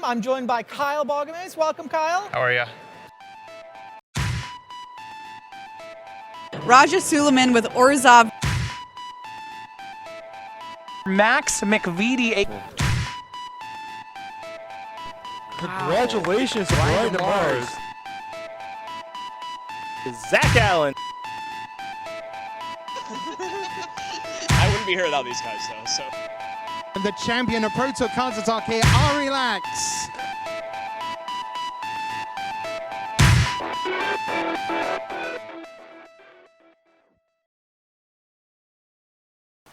I'm joined by Kyle Balgames. Welcome, Kyle. How are you? Raja Suleiman with Orzhov. Max McVitie. Congratulations, Brian DeMars. Zach Allen. I wouldn't be here without these guys, though. So. And the champion of Proto Counter-Attack here, Relax.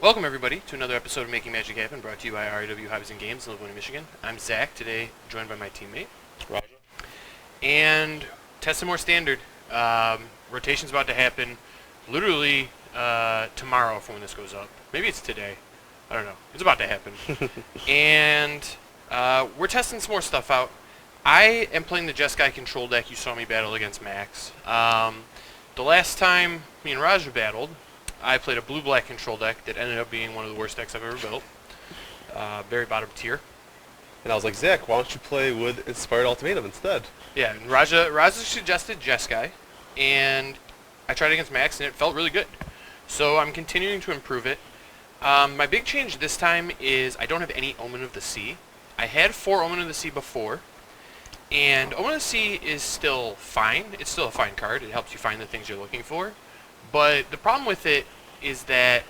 Welcome everybody to another episode of Making Magic Happen, brought to you by RAW Hobbies and Games in Livonia, Michigan. I'm Zach, today joined by my teammate, Roger. And testing more standard. Rotation's about to happen literally tomorrow from when this goes up. Maybe it's today. I don't know. It's about to happen. And we're testing some more stuff out. I am playing the Jeskai control deck you saw me battle against Max. The last time me and Raja battled, I played a blue-black control deck that ended up being one of the worst decks I've ever built. Very bottom tier. And I was like, Zach, why don't you play with Inspired Ultimatum instead? Yeah, and Raja suggested Jeskai, and I tried against Max, and it felt really good. So I'm continuing to improve it. My big change this time is I don't have any Omen of the Sea. I had 4 Omen of the Sea before, and Omen of the Sea is still fine. It's still a fine card. It helps you find the things you're looking for. But the problem with it is that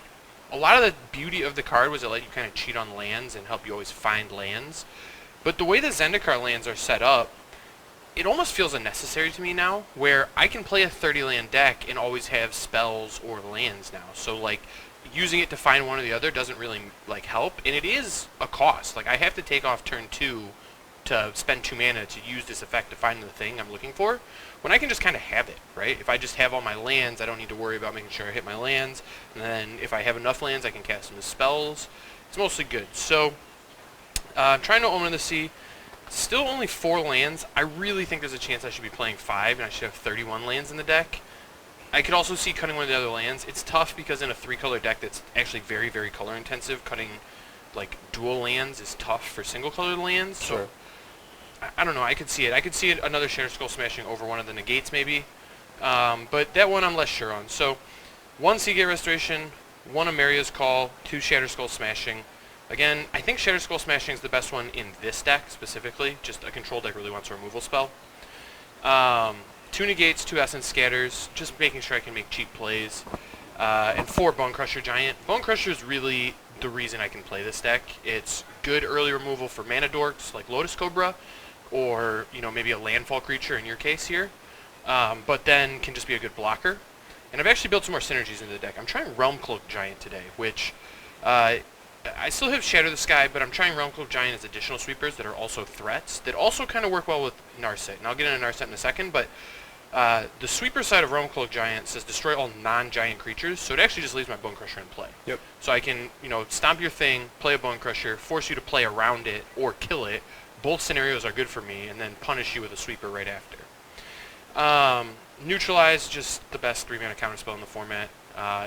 a lot of the beauty of the card was it let you kind of cheat on lands and help you always find lands. But the way the Zendikar lands are set up, it almost feels unnecessary to me now, where I can play a 30 land deck and always have spells or lands now. So like using it to find one or the other doesn't really like help, and it is a cost. Like I have to take off turn 2 to spend 2 mana to use this effect to find the thing I'm looking for, when I can just kind of have it, right? If I just have all my lands, I don't need to worry about making sure I hit my lands, and then if I have enough lands, I can cast them as spells. It's mostly good. So, I'm trying to Omen of the Sea. Still only 4 lands. I really think there's a chance I should be playing 5, and I should have 31 lands in the deck. I could also see cutting one of the other lands. It's tough because in a 3-color deck that's actually very, very color intensive, cutting like dual lands is tough for single-colored lands. Sure. So I don't know. I could see it. I could see it another Shatter Skull smashing over one of the negates maybe. But that one I'm less sure on. So 1 Seagate Restoration, 1 Amaria's Call, 2 Shatter Skull smashing. Again, I think Shatter Skull smashing is the best one in this deck specifically. Just a control deck really wants a removal spell. 2 negates, 2 Essence Scatters, just making sure I can make cheap plays. And 4 Bone Crusher Giant. Bone Crusher is really the reason I can play this deck. It's good early removal for mana dorks like Lotus Cobra, or you know, maybe a landfall creature in your case here, but then can just be a good blocker. And I've actually built some more synergies into the deck. I'm trying Realm Cloak Giant today, which I still have Shatter the Sky, but I'm trying Realm Cloak Giant as additional sweepers that are also threats that also kind of work well with Narset. And I'll get into Narset in a second, but the sweeper side of Realm Cloak Giant says destroy all non-giant creatures, so it actually just leaves my Bone Crusher in play. Yep. So I can, you know, stomp your thing, play a Bone Crusher, force you to play around it or kill it. Both scenarios are good for me, and then punish you with a sweeper right after. Neutralize, just the best 3-mana counterspell in the format.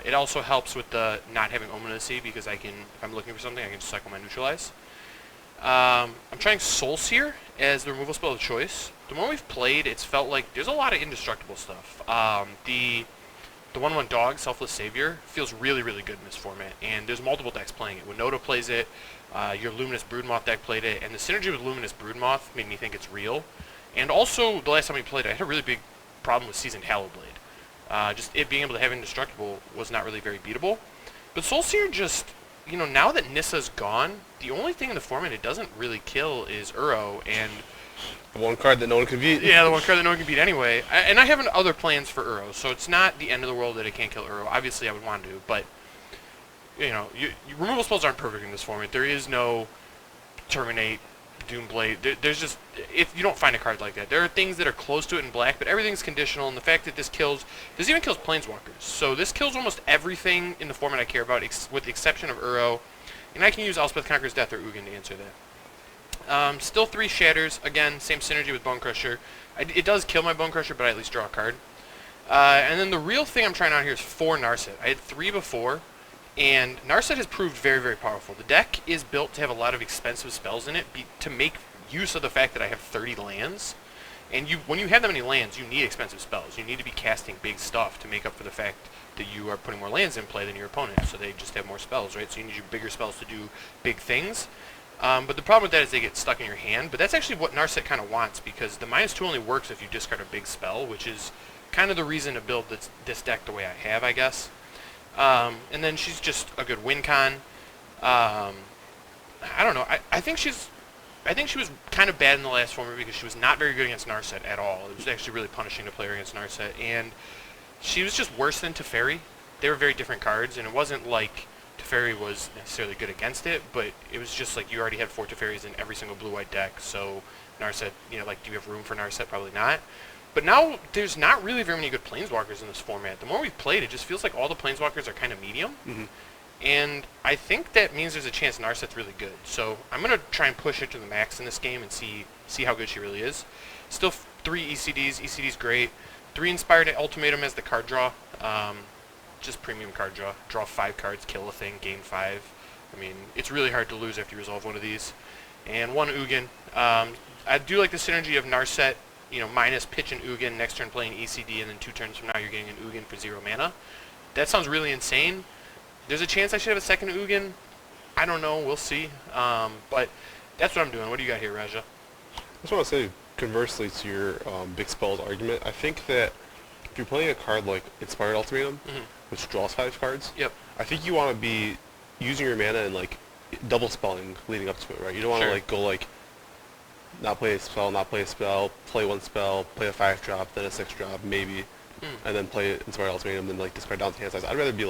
It also helps with the not having Omen of the Sea, because I can, if I'm looking for something, I can just cycle my Neutralize. I'm trying Soul Seer as the removal spell of choice. The more we've played, it's felt like there's a lot of indestructible stuff. The 1/1 Dog, Selfless Savior, feels really, really good in this format, and there's multiple decks playing it. When Noda plays it, your Luminous Broodmoth deck played it, and the synergy with Luminous Broodmoth made me think it's real. And also, the last time we played it, I had a really big problem with Seasoned Hallowblade. Just it being able to have indestructible was not really very beatable. But Soulseer just, you know, now that Nissa's gone, the only thing in the format it doesn't really kill is Uro, and The one card that no one can beat. yeah, the one card that no one can beat anyway. And I have other plans for Uro, so it's not the end of the world that I can't kill Uro. Obviously, I would want to, but you know, removal spells aren't perfect in this format. There is no Terminate, Doomblade. There's just, if you don't find a card like that. There are things that are close to it in black, but everything's conditional, and the fact that this even kills Planeswalkers. So this kills almost everything in the format I care about, with the exception of Uro. And I can use Elspeth Conquers Death or Ugin to answer that. Still 3 Shatters. Again, same synergy with Bone Crusher. It does kill my Bone Crusher, but I at least draw a card. And then the real thing I'm trying out here is 4 Narset. I had 3 before, and Narset has proved very, very powerful. The deck is built to have a lot of expensive spells in it to make use of the fact that I have 30 lands. And when you have that many lands, you need expensive spells. You need to be casting big stuff to make up for the fact that you are putting more lands in play than your opponent, so they just have more spells, right? So you need your bigger spells to do big things. But the problem with that is they get stuck in your hand. But that's actually what Narset kind of wants, because the -2 only works if you discard a big spell, which is kind of the reason to build this deck the way I have, I guess. And then she's just a good win con. I don't know. I think she was kind of bad in the last format because she was not very good against Narset at all. It was actually really punishing to play her against Narset, and she was just worse than Teferi. They were very different cards, and it wasn't like Teferi was necessarily good against it, but it was just like you already had 4 Teferis in every single blue-white deck, so Narset, do you have room for Narset? Probably not. But now there's not really very many good Planeswalkers in this format. The more we've played, it just feels like all the Planeswalkers are kind of medium. Mm-hmm. And I think that means there's a chance Narset's really good. So I'm going to try and push it to the max in this game and see how good she really is. Still 3 ECDs. ECD's great. 3 Inspired Ultimatum as the card draw. Just premium card draw. Draw 5 cards, kill a thing, gain 5. I mean, it's really hard to lose after you resolve one of these. And 1 Ugin. I do like the synergy of Narset, minus pitch and Ugin, next turn playing ECD, and then 2 turns from now you're getting an Ugin for 0 mana. That sounds really insane. There's a chance I should have a second Ugin. I don't know. We'll see. But that's what I'm doing. What do you got here, Raja? I just want to say, conversely to your big spells argument, I think that if you're playing a card like Inspired Ultimatum, which draws 5 cards, Yep. I think you want to be using your mana and double spelling leading up to it, right? You don't want to go not play a spell, play 1 spell, play a 5-drop, then a 6-drop, maybe, and then play Inspired Ultimatum, then discard down to hand size. I'd rather be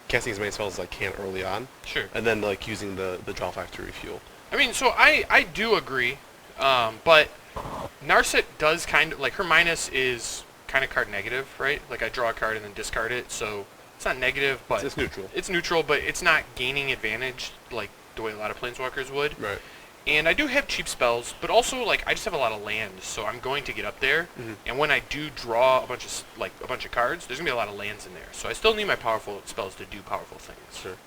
casting as many spells as I can early on. Sure. And then using the draw 5 to refuel. I mean, so I do agree, but Narset does kind of, her minus is kind of card negative, right? I draw a card and then discard it, so it's not negative, but it's neutral. It's neutral, but it's not gaining advantage the way a lot of Planeswalkers would. Right. And I do have cheap spells, but also I just have a lot of lands, so I'm going to get up there. And when I do draw a bunch of cards, there's gonna be a lot of lands in there. So I still need my powerful spells to do powerful things. Sure.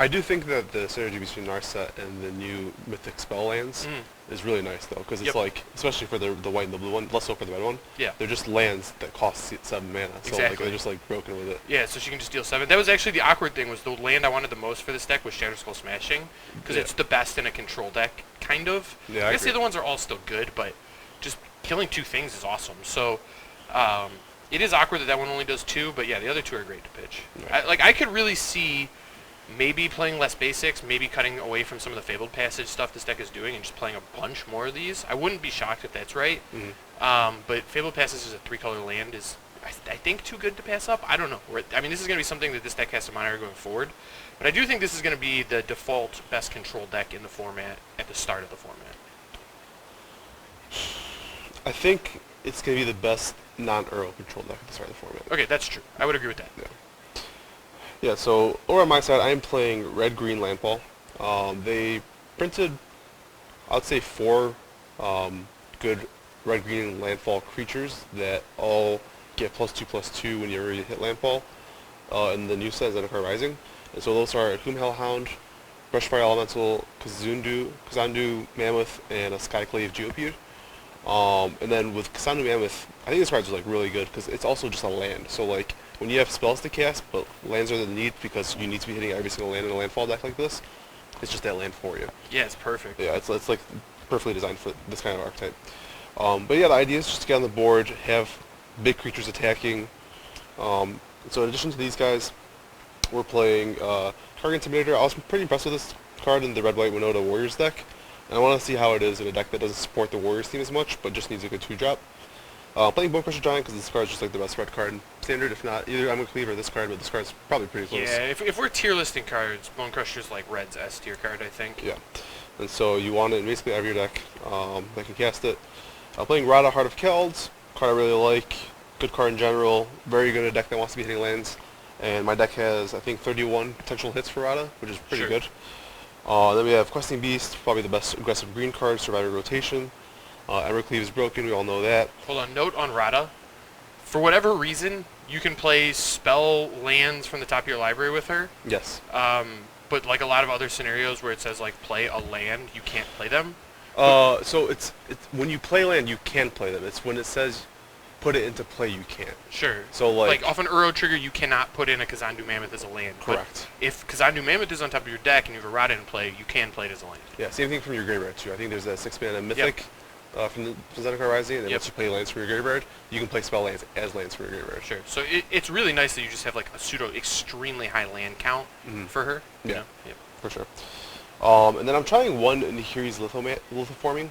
I do think that the synergy between Narset and the new Mythic spell lands is really nice, though, because it's especially for the white and the blue one, less so for the red one. Yeah. They're just lands that cost 7 mana, so Exactly. they're just broken with it. Yeah, so she can just deal 7. That was actually the awkward thing. Was the land I wanted the most for this deck was Shatterskull Smashing, because it's the best in a control deck, kind of. Yeah, I guess the other ones are all still good, but just killing 2 things is awesome. So it is awkward that one only does 2, but yeah, the other 2 are great to pitch. Right. I could really see maybe playing less basics, maybe cutting away from some of the Fabled Passage stuff this deck is doing and just playing a bunch more of these. I wouldn't be shocked if that's right. But Fabled Passage as a 3-color land is, I think, too good to pass up. I don't know. I mean, this is going to be something that this deck has to monitor going forward. But I do think this is going to be the default best control deck in the format at the start of the format. I think it's going to be the best non-Earl control deck at the start of the format. Okay, that's true. I would agree with that. Yeah. Yeah, so over on my side, I am playing Red-Green Landfall. They printed, I would say, 4 good Red-Green Landfall creatures that all get +2/+2 when you already hit Landfall in the new set, Zendikar Rising. And so those are Whom Hellhound, Brushfire Elemental, Kazandu Mammoth, and a Skyclave Geopude. And then with Kazandu Mammoth, I think this card's really good because it's also just a land. So when you have spells to cast, but lands are the need because you need to be hitting every single land in a landfall deck like this, it's just that land for you. Yeah, it's perfect. Yeah, it's perfectly designed for this kind of archetype. But yeah, the idea is just to get on the board, have big creatures attacking. So in addition to these guys, we're playing Target Intimidator. I was pretty impressed with this card in the Red-White Winota Warriors deck. And I want to see how it is in a deck that doesn't support the Warriors theme as much, but just needs a good 2-drop. Playing Bonecrusher Giant because this card is just the best red card in Standard. If not, either I'm going to Cleave or this card, but this card's probably pretty close. Yeah, if we're tier listing cards, Bonecrusher's Red's S tier card, I think. Yeah. And so you want it in basically every deck that can cast it. Playing Rada, Heart of Keld, card I really like. Good card in general. Very good in a deck that wants to be hitting lands. And my deck has, I think, 31 potential hits for Rada, which is pretty good. Then we have Questing Beast, probably the best aggressive green card, Survivor Rotation. Emerald Cleave is broken, we all know that. Hold on, note on Rada. For whatever reason, you can play spell lands from the top of your library with her. Yes. But a lot of other scenarios where it says play a land, you can't play them. So it's when you play land, you can play them. It's when it says put it into play, you can't. Sure. So like off an Uro trigger, you cannot put in a Kazandu Mammoth as a land. Correct. But if Kazandu Mammoth is on top of your deck and you have a Rada in play, you can play it as a land. Yeah, same thing from your graveyard too. I think there's a 6-mana mythic from the Zendikar Rising, and then once you play lands from your graveyard, you can play spell lands as lands from your graveyard. Sure. So it's really nice that you just have like a pseudo extremely high land count for her. You know? Yep. For sure. And then I'm trying one Nahiri's Lithoforming.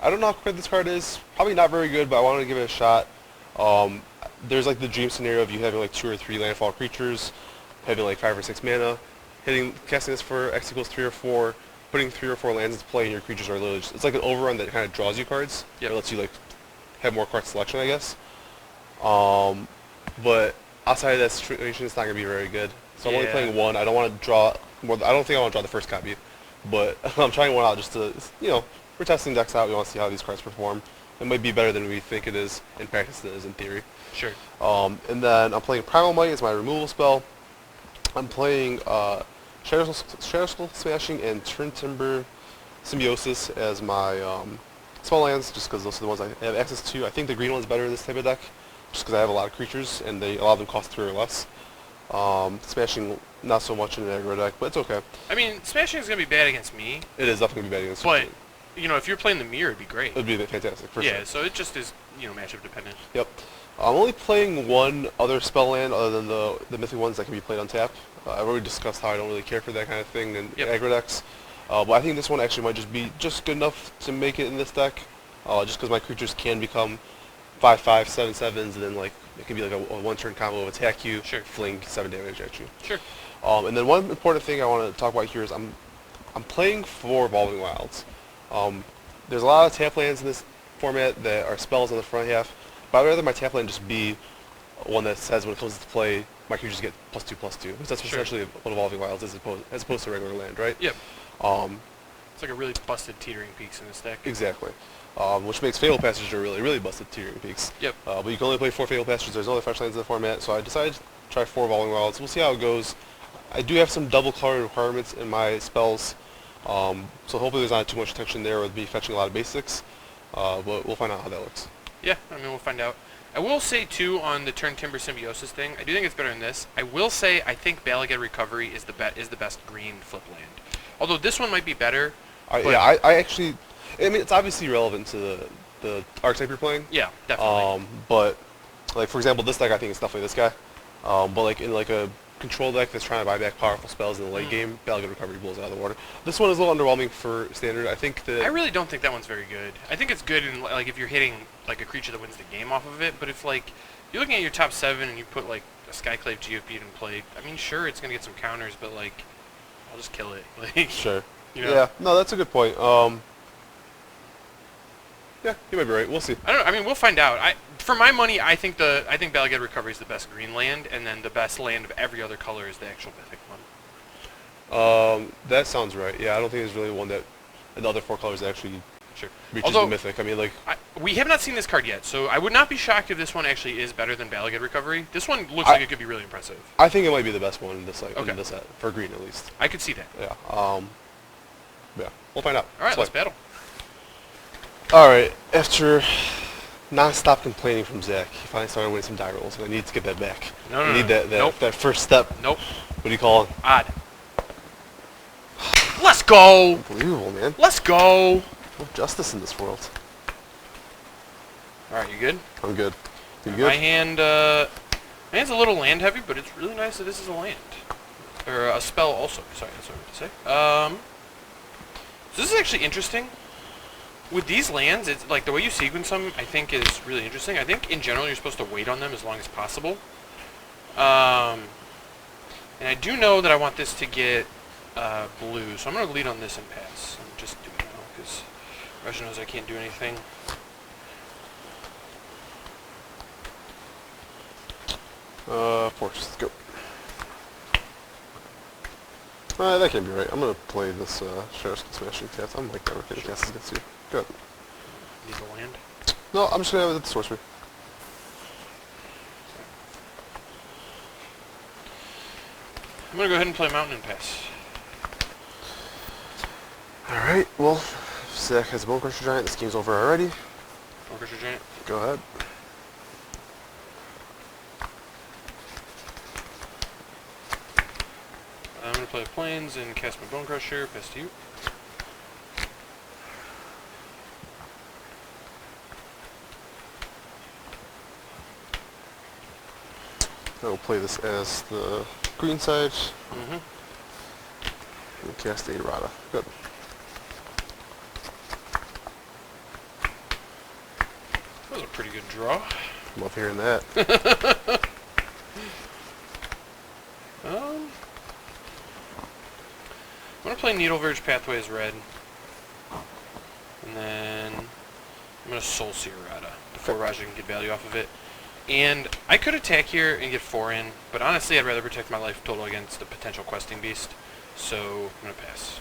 I don't know how quick this card is. Probably not very good, but I wanted to give it a shot. There's like the dream scenario of you having like 2 or 3 landfall creatures, having like 5 or 6 mana, casting this for X equals 3 or 4, putting 3 or 4 lands into play, and your creatures are literally just, it's like an overrun that kind of draws you cards. It lets you like have more card selection, I guess. But outside of that situation, it's not gonna be very good. So I'm only playing one. I don't want to draw more. I don't think I want to draw the first copy, but I'm trying one out just to, you know, we're testing decks out. We want to see how these cards perform. It might be better than we think it is in practice than it is in theory. Sure. And then I'm playing Primal Might as my removal spell. I'm playing Shadow Skull Smashing and Turn Timber Symbiosis as my spell lands, just because those are the ones I have access to. I think the green one's better in this type of deck, just because I have a lot of creatures and a lot of them cost 3 or less. Smashing not so much in an aggro deck, but it's okay. I mean, Smashing is going to be bad against me. It is definitely going to be bad against but, you. you know, if you're playing the mirror, it'd be great. It would be fantastic, for sure. Yeah, so it just is, you know, matchup dependent. Yep. I'm only playing one other spell land other than the mythic ones that can be played on tap. I've already discussed how I don't really care for that kind of thing in aggro decks. But I think this one actually might just be just good enough to make it in this deck. Just because my creatures can become 5/5, 7/7s, and then like it can be like a one-turn combo of attack you, fling 7 damage at you. Sure. And then one important thing I want to talk about here is I'm playing 4 Evolving Wilds. There's a lot of tap lands in this format that are spells on the front half, but I'd rather my tap land just be one that says when it comes to play, my creatures get +2/+2, because that's essentially what Evolving Wilds is as opposed to regular land, right? Yep. It's like a really busted Teetering Peaks in this deck. Exactly. Which makes Fatal Passage a really, really busted Teetering Peaks. Yep. But you can only play 4 Fatal Passages. There's no other fresh lands in the format, so I decided to try 4 Evolving Wilds. We'll see how it goes. I do have some double color requirements in my spells, so hopefully there's not too much tension there with me fetching a lot of basics, but we'll find out how that looks. Yeah, I mean, we'll find out. I will say, too, on the Turn Timber Symbiosis thing, I do think it's better than this. I will say I think Balagad Recovery is the best green flip land. Although this one might be better. I actually, I mean, it's obviously relevant to the archetype you're playing. Yeah, definitely. But, like, for example, this deck, I think it's definitely this guy. But, like, in, like, a control deck that's trying to buy back powerful spells in the late game, Balagad Recovery blows out of the water. This one is a little underwhelming for standard. I think that... I really don't think that one's very good. I think it's good in, like, if you're hitting, like, a creature that wins the game off of it, but if, like, you're looking at your top 7 and you put, like, a Skyclave Geopeat in play, I mean, sure, it's going to get some counters, but, like, I'll just kill it. Like, sure. You know? Yeah, no, that's a good point. Yeah, you might be right. We'll see. I don't know. I mean, we'll find out. For my money, I think Balagad Recovery is the best green land, and then the best land of every other color is the actual mythic one. That sounds right. Yeah, I don't think there's really one that the other 4 colors actually reaches Although, the mythic. I mean, like... we have not seen this card yet, so I would not be shocked if this one actually is better than Balagad Recovery. This one looks like it could be really impressive. I think it might be the best one in this, like, in this set, for green at least. I could see that. Yeah. Yeah, we'll find out. All right, let's battle. All right, after non-stop complaining from Zach, he finally started winning some die rolls, and I need to get that back. No, need that first step. Nope. What do you call it? Odd. Let's go. Unbelievable, man. Let's go. No justice in this world. All right, you good? I'm good. You good? My hand's a little land heavy, but it's really nice that this is a land. Or a spell also. Sorry, that's what I meant to say. So this is actually interesting. With these lands, it's like the way you sequence them, I think is really interesting. I think in general you're supposed to wait on them as long as possible. And I do know that I want this to get blue, so I'm going to lead on this and pass. I'm just doing it now because Russia knows I can't do anything. Force, let's go. That can't be right. I'm gonna play this Shadow Skull Smashing Cast. I'm like never getting cast against you. Good. Need the land? No, I'm just gonna have it at the sorcery. I'm gonna go ahead and play Mountain and pass. Alright, well, Zach has a Bone Crusher Giant. This game's over already. Bone Crusher Giant. Go ahead. I'm gonna play Plains and cast my Bone Crusher. Pass to you. I will play this as the green side. Mm-hmm. And cast a Errata. Good. That was a pretty good draw. Love hearing that. I'm gonna play Needle Verge Pathway as red. And then I'm gonna Soul Seer Errata before Raja can get value off of it. And I could attack here and get 4 in, but honestly I'd rather protect my life total against the potential questing beast. So I'm gonna pass.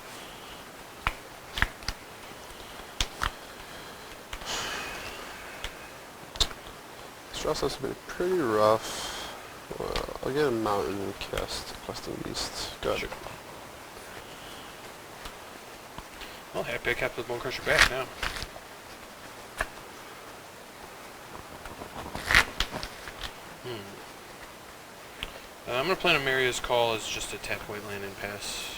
This process has been pretty rough. Well, I'll get a mountain and cast questing beast. Good. Sure. Well, happy I kept the Bone Crusher back now. I'm going to play Amaria's Call as just a tap white land and pass.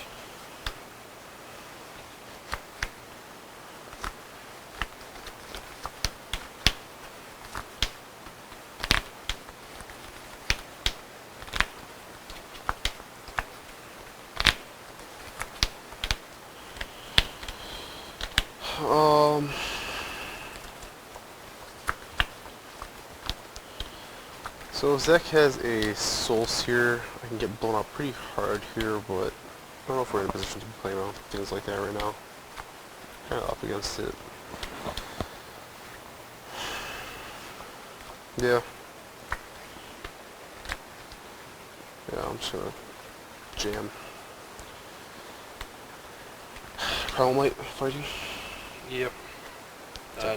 So if Zach has a Soul Seer, I can get blown up pretty hard here, but I don't know if we're in a position to be playing on things like that right now. Kind of up against it. Yeah. Yeah, I'm just gonna jam. Problem light fighting. Yep.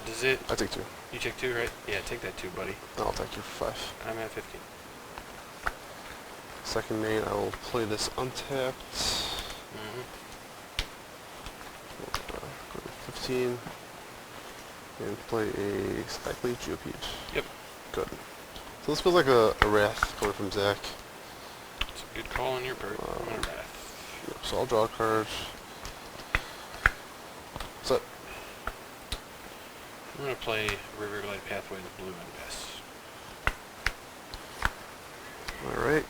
Does it... I take 2. You take 2, right? Yeah, take that 2, buddy. I'll take you for 5. I'm at 15. Second main, I will play this untapped. Mm-hmm. Go to 15. And play a Speckley Geopeach. Yep. Good. So this feels like a Wrath coming from Zach. It's a good call on your part. I'm gonna Wrath. Yep, so I'll draw a card. So I'm gonna play River Glide Pathway in the blue and pass. alright.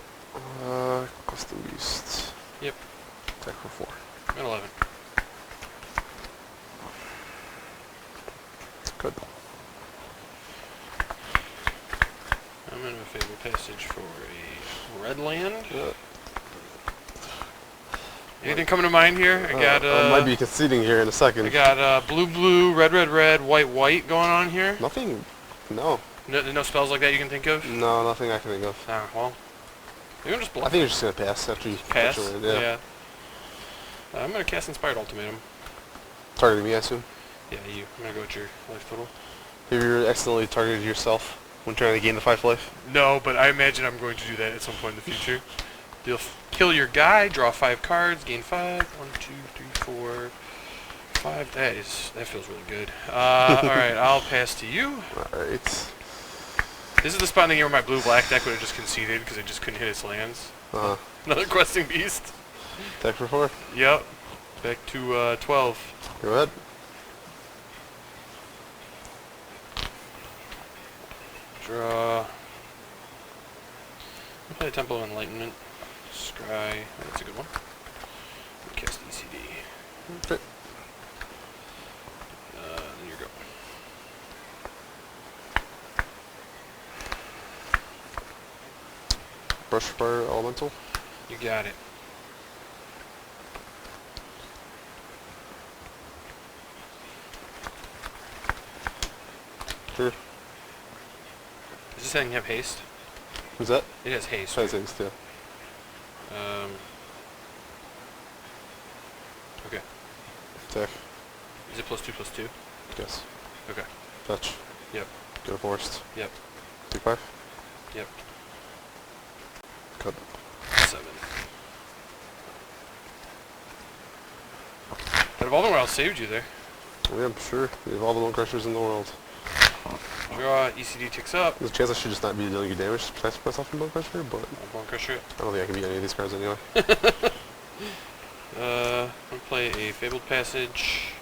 Custom Beast. Yep. Attack for 4. I'm at 11. Good. I'm gonna Fable Passage for a red land. Yeah. Anything coming to mind here? I got I might be conceding here in a second. I got blue blue, red red red, white white going on here. Nothing. No. No spells like that you can think of? No, nothing I can think of. Ah, well. Maybe I'm just I bluffing. think you're just gonna pass after you Pass? catch it. Yeah. I'm gonna cast Inspired Ultimatum. Targeting me, I assume. Yeah, you. I'm gonna go with your life total. Have you accidentally targeted yourself when trying to gain the 5 life? No, but I imagine I'm going to do that at some point in the future. You'll kill your guy, draw 5 cards, gain 5. 1, 2, 3, 4, 5. That feels really good. Alright, I'll pass to you. Alright. This is the spot in the game where my blue-black deck would have just conceded because it just couldn't hit its lands. Another Questing Beast. Attack for 4. Yep. Back to 12. Go ahead. Draw. I'll play Temple of Enlightenment. Scry. Oh, that's a good one. Cast ECD. Okay. Then you go. Brush Fire Elemental. You got it. Sure. Does this thing have haste? Who's that? It has haste. Five things, yeah. Okay. Attack. Is it +2/+2? Yes. Okay. Touch. Yep. Get a forest. Yep. Take 5. Yep. Cut. 7. That Evolving Wild saved you there. Yeah, I'm sure. We have all the Bone Crushers in the world. Draw, ECD ticks up. There's a chance I should just not be dealing you damage to protect myself from Bone Crusher, but Bone Crusher. I don't think I can beat any of these cards anyway. I'm gonna play a Fabled Passage.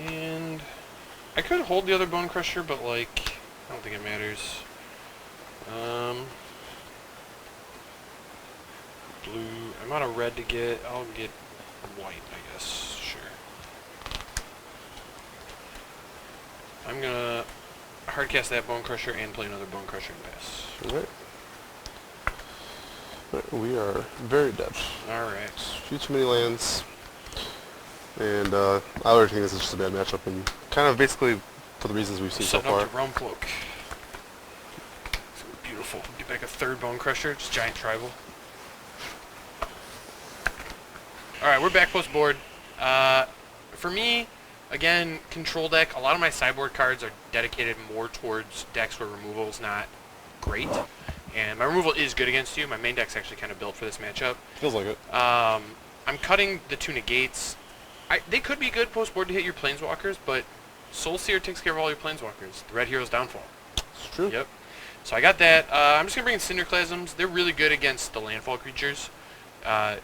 And I could hold the other Bone Crusher, but like, I don't think it matters. Blue, I'm out of red to get, I'll get white, I guess, sure. I'm gonna hardcast that Bone Crusher and play another Bone Crusher and pass. Alright. We are very dead. Alright. Few too many lands. And I already think this is just a bad matchup, and kind of basically for the reasons we've seen so Setting far. up to Realm Cloak. It's beautiful. Get back a third Bone Crusher, just giant tribal. Alright, we're back post board. For me, again, control deck, a lot of my sideboard cards are dedicated more towards decks where removal is not great. And my removal is good against you. My main deck's actually kind of built for this matchup. Feels like it. I'm cutting the 2 negates. They could be good post board to hit your Planeswalkers, but Soul Seer takes care of all your Planeswalkers. The Red Hero's Downfall. It's true. Yep. So I got that. I'm just going to bring in Cinderclasms. They're really good against the landfall creatures. I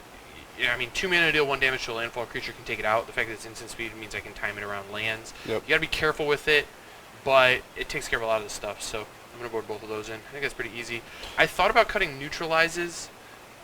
mean, 2 mana to deal 1 damage to a landfall creature can take it out. The fact that it's instant speed means I can time it around lands. Yep. You got to be careful with it, but it takes care of a lot of the stuff. So I'm going to board both of those in. I think that's pretty easy. I thought about cutting Neutralizes.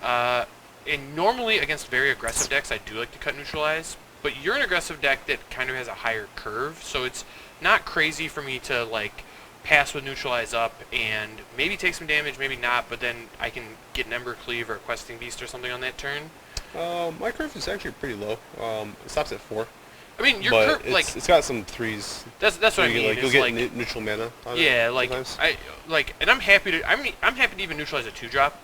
And normally against very aggressive decks, I do like to cut Neutralize. But you're an aggressive deck that kind of has a higher curve, so it's not crazy for me to like pass with Neutralize up and maybe take some damage, maybe not, but then I can get an Ember Cleave or a Questing Beast or something on that turn. My curve is actually pretty low. It stops at 4. I mean, your but curve, like, it's got some 3s. that's what I mean. You'll get neutral mana on yeah, it like sometimes. and I'm happy to. I'm happy to even neutralize a 2-drop.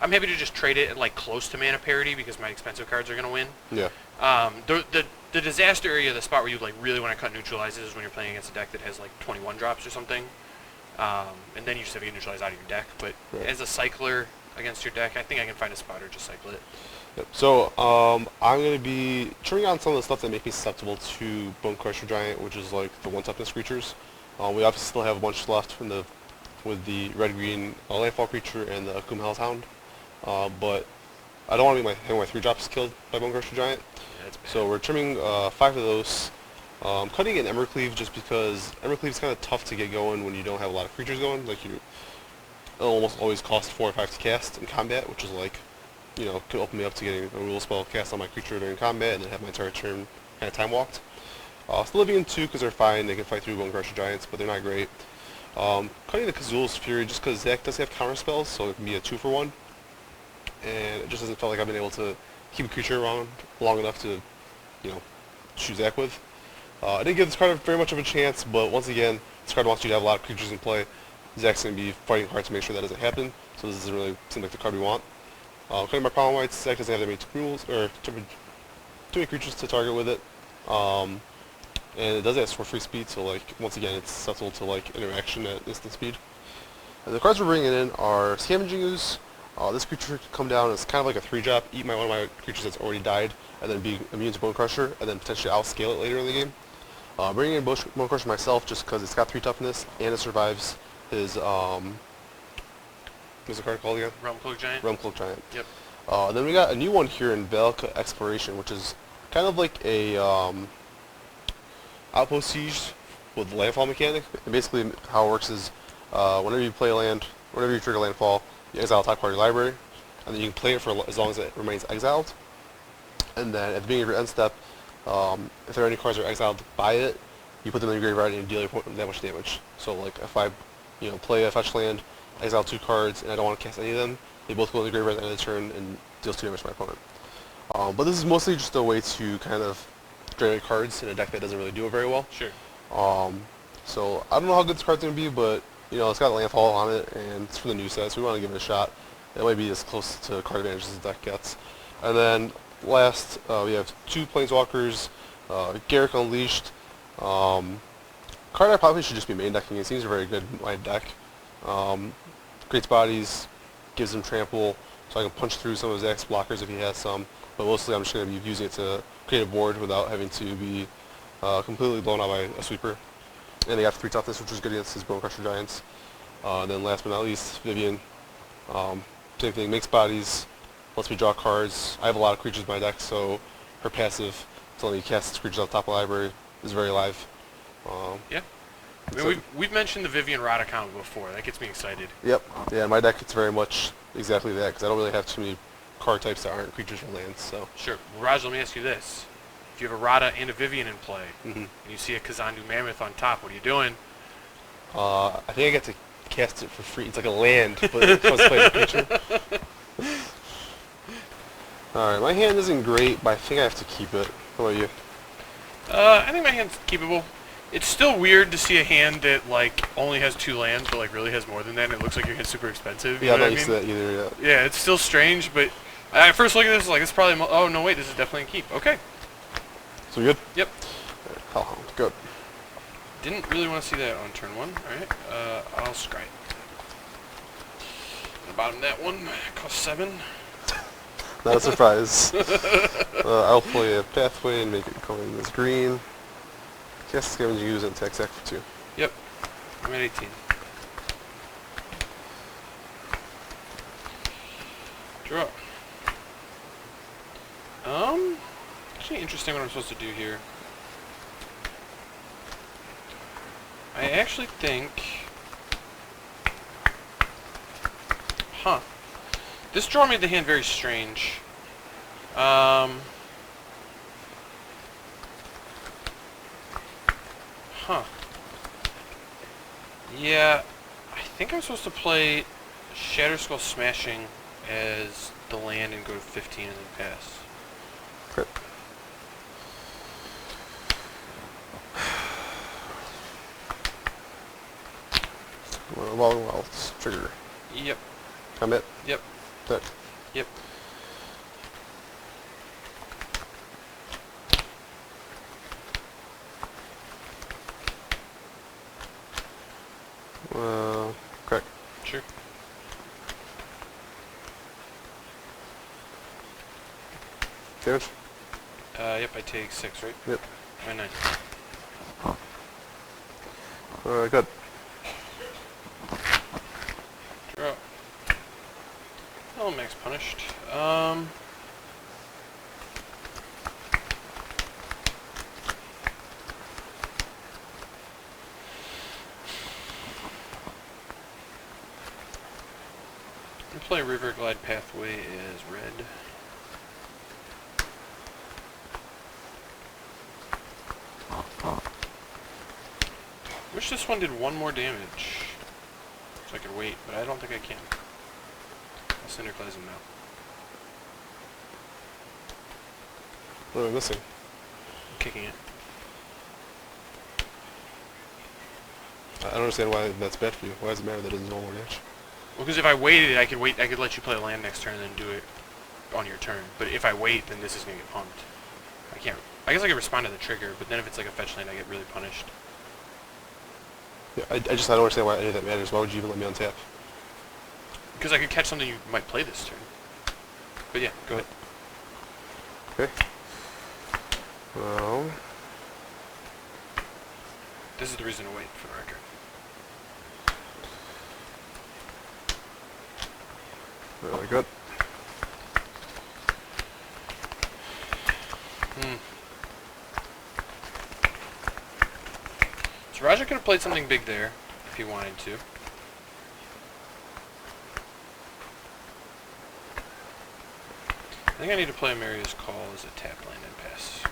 I'm happy to just trade it at like close to mana parity because my expensive cards are gonna win. Yeah. The disaster area, the spot where you like really want to cut neutralizes, is when you're playing against a deck that has like 21 drops or something, and then you just have to get neutralized out of your deck. But as a cycler against your deck, I think I can find a spot or just cycle it. Yep. So I'm going to be turning on some of the stuff that make me susceptible to Bone Crusher Giant, which is like the 1-toughness creatures. We obviously still have a bunch left with the red-green landfall creature and the Akum Hellhound, but I don't want to be having my 3-drops killed by Bone Crusher Giant. Yeah, so we're trimming 5 of those. Cutting an Ember Cleave just because Ember Cleave is kind of tough to get going when you don't have a lot of creatures going. Like it'll almost always cost 4 or 5 to cast in combat, which is like, could open me up to getting a rule spell cast on my creature during combat and then have my entire turn kind of time walked. Still living in 2 because they're fine. They can fight through Bone Crusher Giants, but they're not great. Cutting the Kazul's Fury just because Zach does have counter spells, so it can be a 2-for-1. And it just doesn't feel like I've been able to keep a creature around long enough to, shoot Zach with. I didn't give this card very much of a chance, but once again, this card wants you to have a lot of creatures in play. Zach's going to be fighting hard to make sure that doesn't happen, so this doesn't really seem like the card we want. Cutting my problem whites, Zach doesn't have that many rules, or too many creatures to target with it. And it does have for free speed, so like once again it's susceptible to like interaction at instant speed. And the cards we're bringing in are Scavenging Ooze. This creature can come down as kind of like a 3-drop, eat one of my creatures that's already died, and then be immune to Bone Crusher, and then potentially outscale it later in the game. Bringing in Bone Crusher myself just because it's got 3 toughness and it survives his what's the card called again? Realm Cloak Giant. Realm Cloak Giant. Yep. Then we got a new one here in Valka Exploration, which is kind of like a outpost siege with the landfall mechanic. And basically how it works is whenever you trigger landfall, you exile a top card of your library, and then you can play it for as long as it remains exiled. And then at the beginning of your end step, if there are any cards that are exiled by it, you put them in your graveyard and you deal that much damage. So like if I play a fetch land, exile 2 cards, and I don't want to cast any of them, they both go in the graveyard at the end of the turn and deals 2 damage to my opponent. But this is mostly just a way to kind of drain cards in a deck that doesn't really do it very well. Sure. So I don't know how good this card's going to be, but it's got landfall on it, and it's for the new set, so we want to give it a shot. It might be as close to card advantage as the deck gets. And then last, we have 2 Planeswalkers, Garruk Unleashed. Card I probably should just be main decking. It seems very good in my deck. Creates bodies, gives him trample, so I can punch through some of Zach's blockers if he has some, but mostly I'm just going to be using it to create a board without having to be completely blown out by a sweeper. And they got 3 toughness, which was good against his Bone Crusher Giants. And then last but not least, Vivian. Same thing, makes bodies, lets me draw cards. I have a lot of creatures in my deck, so her passive, to let me cast creatures off the top of the library, is very live. Yeah. I mean, we've mentioned the Vivian Rada combo before. That gets me excited. Yep. Yeah, in my deck it's very much exactly that, because I don't really have too many card types that aren't creatures or lands. So. Sure. Well, Raj, let me ask you this. If you have a Rada and a Vivian in play, Mm-hmm. and you see a Kazandu Mammoth on top, what are you doing? I think I get to cast it for free. It's like a land, but it's supposed to play a creature. Alright, my hand isn't great, but I think I have to keep it. How about you? I think my hand's keepable. It's still weird to see a hand that, like, only has 2 lands, but, like, really has more than that, and it looks like your hand's super expensive. Yeah, I'm know not what used I to mean? that either yet. Yeah, it's still strange, but I first look at this, like, it's probably, oh, no, wait, this is definitely a keep. Okay. So we good? Yep. Hellhound, good. Didn't really want to see that on turn 1. Alright, I'll scry it. The bottom of that one costs 7. Not a surprise. I'll play a Pathway and make it go in this green. Cast Scavenge, use it and attack sack for 2. Yep. I'm at 18. Draw. Actually interesting what I'm supposed to do here. I actually think... Huh. This draw made the hand very strange. Huh. Yeah, I think I'm supposed to play Shatterskull Smashing as the land and go to 15 and then pass. Okay. Well, trigger. Yep. Commit. Yep. Attack. Yep. Correct. Sure. Damage? Yep, I take 6, right? Yep. Or 9. Good. Draw. Oh, max punished. I'm play River Glide Pathway as red. Wish this one did 1 more damage. So I could wait, but I don't think I can. I'll Cinderclaze him now. What am I missing? I'm kicking it. I don't understand why that's bad for you. Why does it matter that it doesn't do more damage? Well, because if I waited, I could wait. I could let you play a land next turn and then do it on your turn. But if I wait, then this is gonna get pumped. I can't. I guess I could respond to the trigger, but then if it's like a fetch land, I get really punished. Yeah, I don't understand why any of that matters. Why would you even let me untap? Because I could catch something you might play this turn. But yeah, go ahead. Okay. Well, This is the reason to wait, for the record. really good. So Raja could have played something big there, if he wanted to. I think I need to play Maria's Call as a tap land and pass.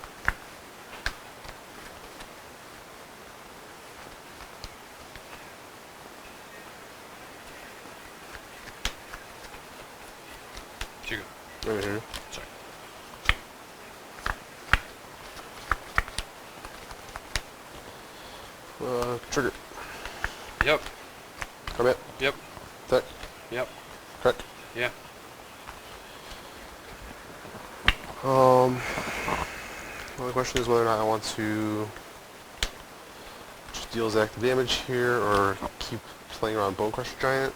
Here you go. Right here. Sorry. Trigger. Yep. Commit. Yep. Attack. Yep. Correct. Yeah. Well, the question is whether or not I want to just deal active damage here or keep playing around Bone Crusher Giant.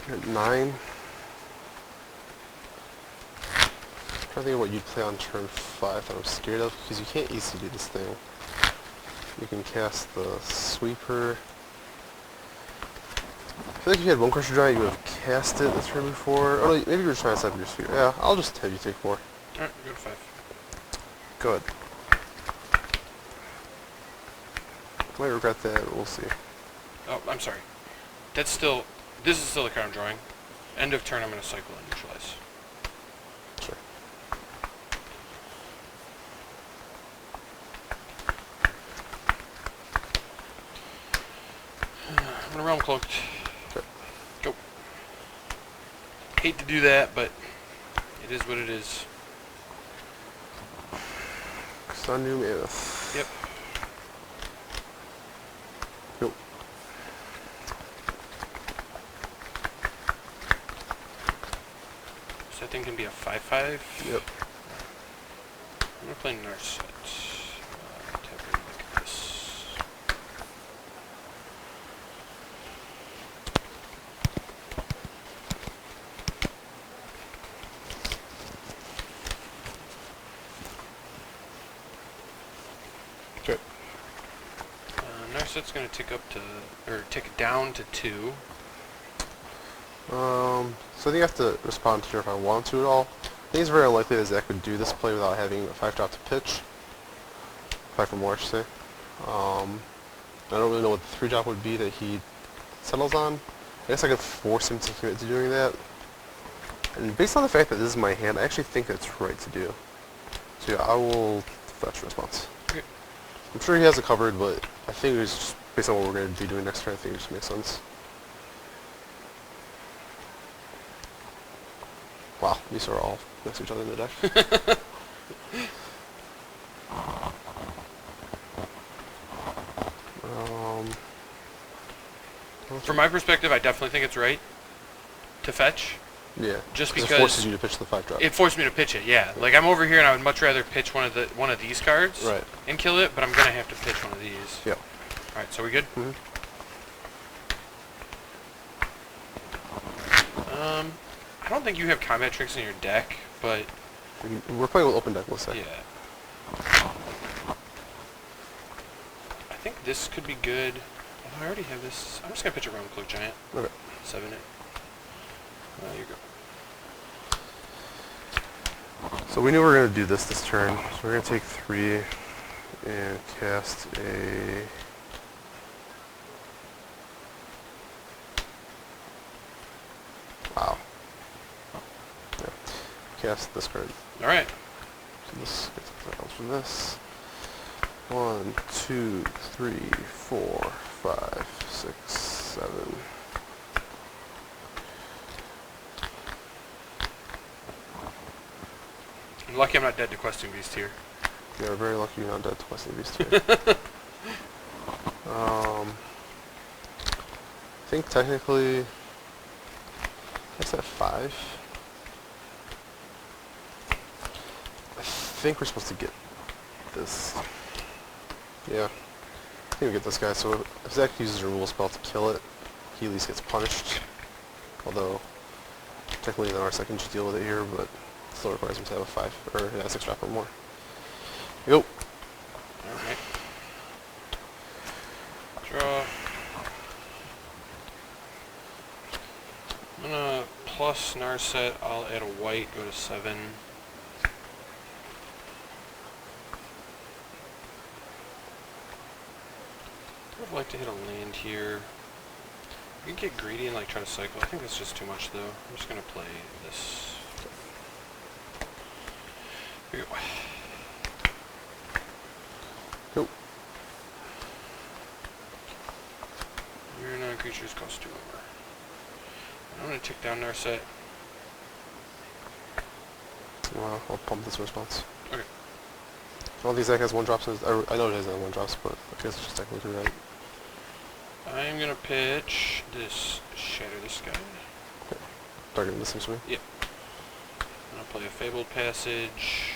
You're at 9. I'm trying to think of what you'd play on turn 5 that I'm scared of, because you can't easily do this thing. You can cast the Sweeper. I feel like if you had one Crusher Giant, you would have cast it the turn before. Oh no, maybe you were trying to set up your Sweeper. Yeah, I'll just have you take 4. Alright, go to 5. Good. Might regret that, but we'll see. Oh, I'm sorry. That's still... This is still the card I'm drawing. End of turn, I'm going to cycle and neutralize. Sure. I'm going to Realm Cloaked. Okay. Go. Hate to do that, but it is what it is. Sundew Mammoth. Yep. Nope. So that thing can be a 5/5. Yep. I'm going to play Narset. Tap it like this. Okay. Narset's going to tick up to, or tick down to 2. So I think I have to respond to her if I want to at all. I think it's very unlikely that Zach would do this play without having a 5-drop to pitch. 5 for more, I should say. I don't really know what the 3-drop would be that he settles on. I guess I could force him to commit to doing that. And based on the fact that this is my hand, I actually think that's right to do. So yeah, I will fetch response. Okay. I'm sure he has it covered, but I think it's just based on what we're going to be doing next turn, I think it just makes sense. Wow, these are all next to each other in the deck. From my perspective, I definitely think it's right to fetch. Yeah, Just 'cause because it forces you to pitch the 5-drop. It forced me to pitch it, yeah. Like, I'm over here and I would much rather pitch one of these cards Right. and kill it, but I'm gonna have to pitch one of these. Yeah. Alright, so we good? Mhm. I don't think you have combat tricks in your deck, but We're playing with open deck, let's say. yeah. I think this could be good. Oh, I already have this. I'm just gonna pitch a Realm Cloak Giant. Okay. 7 it. Here you go. So we knew we were going to do this turn. So we're going to take 3 and cast a... Wow. Yeah. Cast this card. Alright. So this gets out from this. 1, 2, 3, 4, 5, 6, 7. I'm lucky I'm not dead to Questing Beast here. Yeah, we're very lucky you're not dead to Questing Beast here. I think technically... That's at 5. I think we're supposed to get this. Yeah. I think we get this guy, so if Zach uses a removal spell to kill it, he at least gets punished. Although, technically the narset can just deal with it here, but still requires him to have a 5, or a 6-drop or more. Go! Alright. Draw. I'm gonna plus Narset, I'll add a white, go to 7. I would like to hit a land here. You can get greedy and like try to cycle. I think that's just too much though. I'm just gonna play this. Here we go. Go! Your non-creatures cost 2 more. I'm gonna tick down Narset. I'll pump this response. Okay. I don't think Zach has 1-drops in his... I know he doesn't have 1-drops, but I guess it's just technically right. I'm gonna pitch this Shatter the Sky. Okay. Targeting this seems to me. Yep. I'm gonna play a Fabled Passage,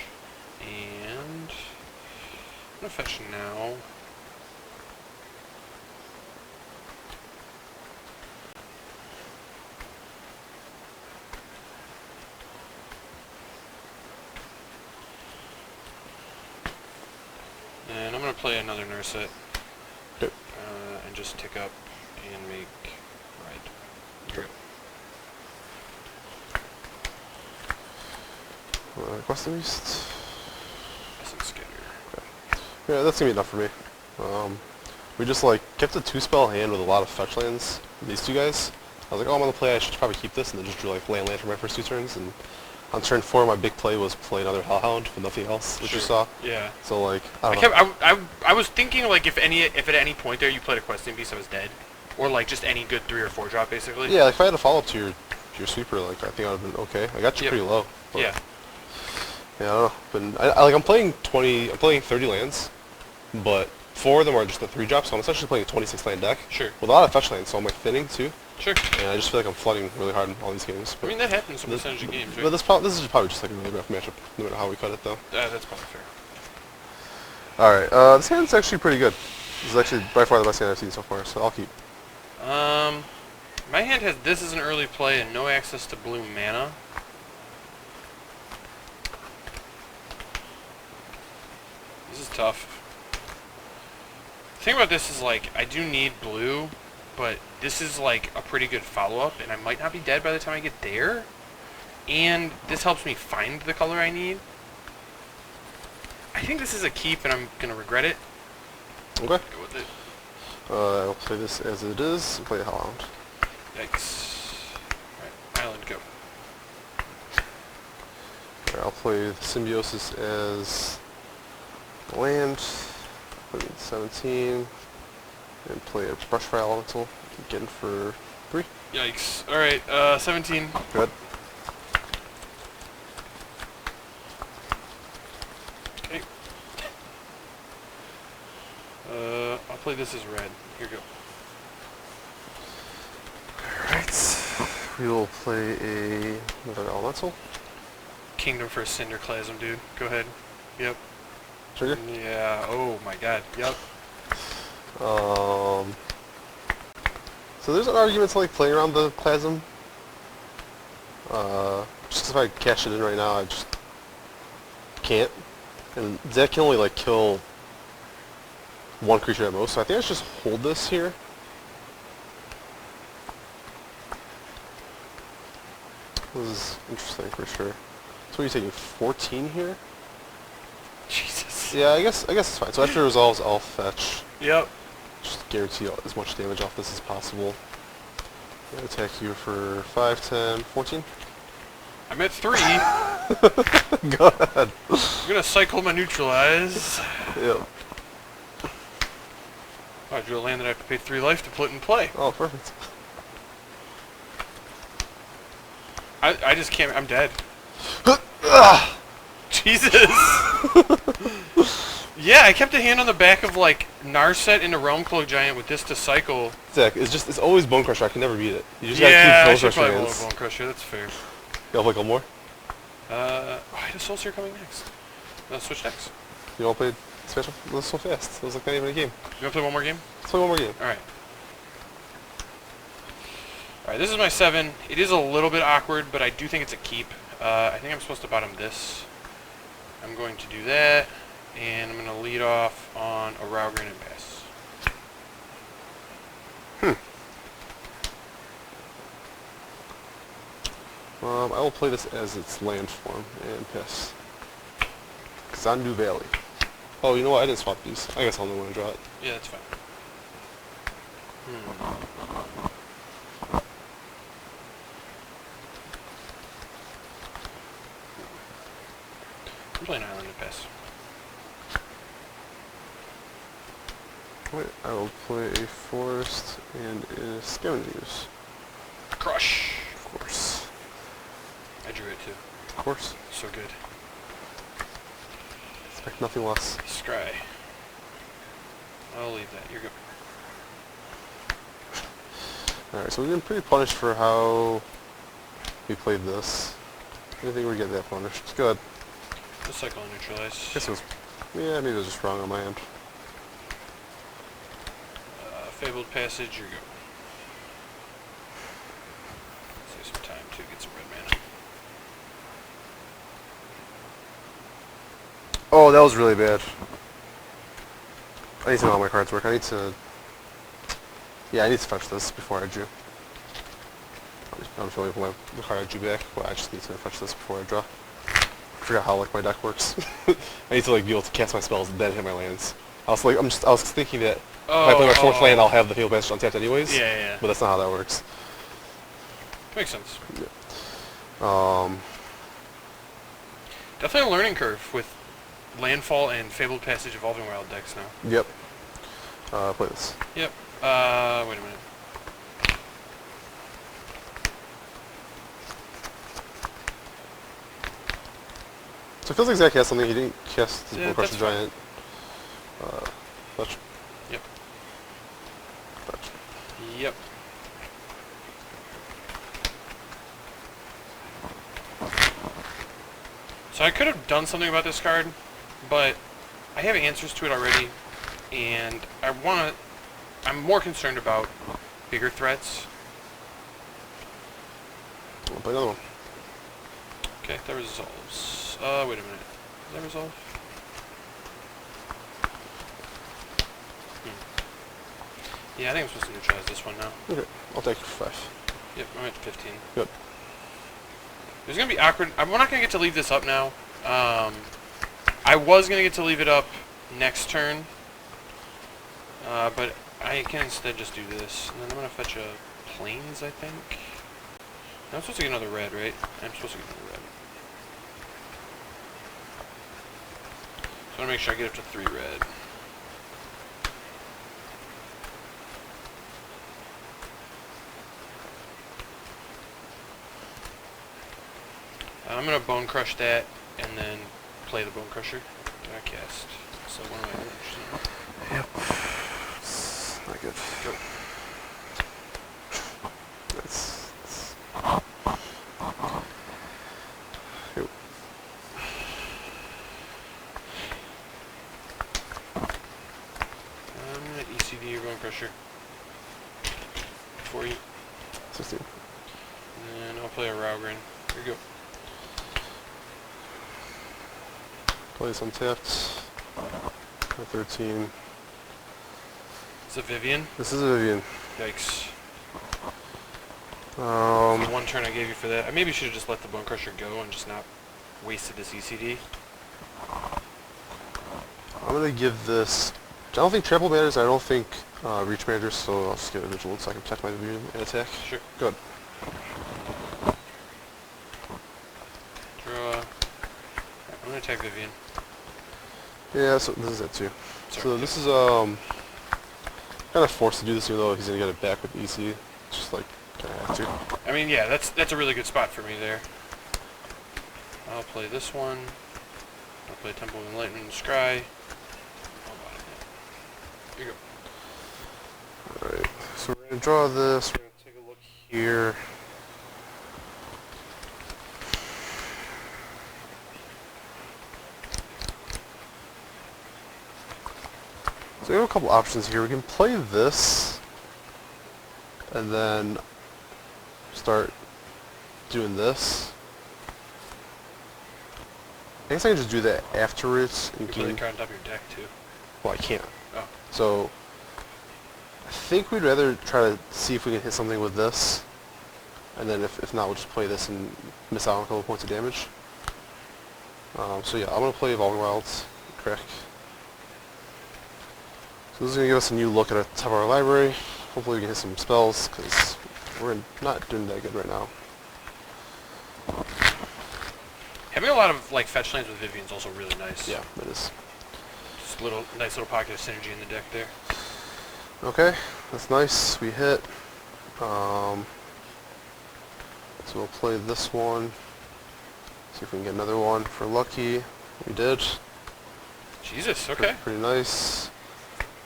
and I'm gonna fetch now. play another narset. Okay. And just tick up and make red. Here we go. Quest Beast. Essence Scatter. Yeah, that's gonna be enough for me. We just like kept a 2-spell hand with a lot of fetch lands. These two guys. I was like, oh, I'm on the play. I should probably keep this, and then just drew like land for my first 2 turns. And on turn 4, my big play was play another Hellhound with nothing else, which you saw. Yeah. So like, I don't know. I was thinking like if at any point there you played a questing beast, I was dead, or like just any good 3 or 4 drop basically. Yeah, like if I had a follow up to your sweeper, like I think I would have been okay. I got you pretty low. But, Yeah. Yeah, I don't know. I'm playing 30 lands, but 4 of them are just the 3 drops, so I'm essentially playing a 26 land deck. Sure. With a lot of fetch lands, so I'm like thinning too. Sure. And I just feel like I'm flooding really hard in all these games. I mean that happens in percentage of games, right? But this is probably just like a really rough matchup, no matter how we cut it though. That's probably fair. Alright, this hand's actually pretty good. This is actually by far the best hand I've seen so far, so I'll keep. My hand has this as an early play and no access to blue mana. This is tough. The thing about this is like I do need blue, but this is like a pretty good follow-up, and I might not be dead by the time I get there. And this helps me find the color I need. I think this is a keep, and I'm gonna regret it. Okay. Go with it. I'll play this as it is and play a Hellhound. Yikes. Alright, Island, go. Alright, I'll play the Symbiosis as land, put in 17, and play a Brushfire Elemental, get in for 3. Yikes. Alright, 17. Good. Okay. I'll play this as red. Here you go. Alright, we will play another Elemental. Kingdom for a Cinderclasm, dude. Go ahead. Yep. Trigger? Yeah, oh my god. Yep. So there's an argument to like playing around the Plasm. Just if I cash it in right now, I just can't. And Zed can only like kill 1 creature at most, so I think I should just hold this here. This is interesting for sure. So what are you taking, 14 here? Jesus. Yeah, I guess it's fine. So after it resolves, I'll fetch. Yep. Just guarantee as much damage off this as possible. I'll attack you for 5, 10, 14. I'm at 3. Go ahead. I'm gonna cycle my neutralize. Yep. Oh, I drew a land that I have to pay 3 life to put in play. Oh, perfect. I just can't. I'm dead. Jesus. Yeah, I kept a hand on the back of like Narset into Realm Cloak Giant with this to cycle. Zach, it's always Bone Crusher. I can never beat it. You just Yeah, I gotta should keep Bone probably Crusher roll a hands. Bone Crusher. That's fair. You want to play a couple more? I had a Soul Seer coming next. Let's switch decks. You want to play special? That was so fast. It was like not even a game. You want to play one more game? Let's play one more game. Alright. Alright, this is my 7. It is a little bit awkward, but I do think it's a keep. I think I'm supposed to bottom this. I'm going to do that, and I'm going to lead off on a Raugrin and pass. I will play this as its land form and pass. Xandu Valley. Oh, you know what? I didn't swap these. I guess I'll know when to draw it. Yeah, that's fine. I'm playing Island and pass. Wait, I will play a forest and a scavengers. Crush! Of course. I drew it too. Of course. So good. Expect nothing less. Scry. I'll leave that. You're good. Alright, so we've been pretty punished for how we played this. I didn't think we'd get that punished. It's good. Let's cycle and neutralize. Guess it was, yeah, maybe it was just wrong on my end. Fabled Passage, you're good. Save some time to get some red mana. Oh, that was really bad. I need to know how my cards work. I need to... Yeah, I need to fetch this before I drew. I don't feel like my card I drew back, but I just need to fetch this before I draw. I forgot how like my deck works. I need to like be able to cast my spells and then hit my lands. I was thinking that if I play my 4th land, I'll have the Fabled Passage untapped anyways. Yeah. But that's not how that works. Makes sense. Yeah. Definitely a learning curve with Landfall and Fabled Passage Evolving Wild decks now. Yep. Play this. Yep. Wait a minute. So it feels like Zach has something. He didn't cast the Yeah, Crushing that's fine. Giant. Fetch. Yep. Fetch. Yep. So I could have done something about this card, but I have answers to it already, and I'm more concerned about bigger threats. We'll play another one. Okay, that resolves. Wait a minute. Does that resolve? Yeah, I think I'm supposed to neutralize this one now. Okay, I'll take 5. Yep, I'm at 15. Good. There's going to be awkward... we're not going to get to leave this up now. I was going to get to leave it up next turn. But I can instead just do this. And then I'm going to fetch a Plains, I think. I'm supposed to get another red, right? I'm supposed to get another red. So I want to make sure I get up to 3 red. I'm going to Bone Crush that, and then play the Bone Crusher that I cast. So what am I doing? Yep. It's not good. Go. That's... Yep. I'm going to ECD your Bone Crusher for you. 16. And I'll play a Raugrin. Here you go. Place untapped. 13. It's a Vivian. This is a Vivian. Yikes. Um, The one turn I gave you for that. I maybe should have just let the Bone Crusher go and just not wasted this ECD. I'm gonna give this... I don't think trample matters, I don't think reach matters, so I'll just give it Vigilance so I can protect my Vivian and attack. Sure. Good. Draw. I'm gonna attack Vivian. Yeah, so this is it too. Sorry. So this is kind of forced to do this even though he's gonna get it back with EC. It's just like kinda have to. I mean, yeah, that's a really good spot for me there. I'll play this one. I'll play Temple of Enlightenment and Scry. Here you go. Alright, so we're gonna draw this, we're gonna take a look here. So we have a couple options here. We can play this and then start doing this. I guess I can just do that afterwards and You play the gain... card on top of your deck too. Well, I can't. Oh. So I think we'd rather try to see if we can hit something with this, and then if not, we'll just play this and miss out on a couple points of damage. So yeah, I'm gonna play Evolving Wilds, crack. So this is gonna give us a new look at the top of our library. Hopefully we can hit some spells, because we're not doing that good right now. Having a lot of like fetch lands with Vivian's also really nice. Yeah, it is. Just a nice little pocket of synergy in the deck there. Okay, that's nice. We hit. So we'll play this one. See if we can get another one for lucky. We did. Jesus, okay. Pretty nice.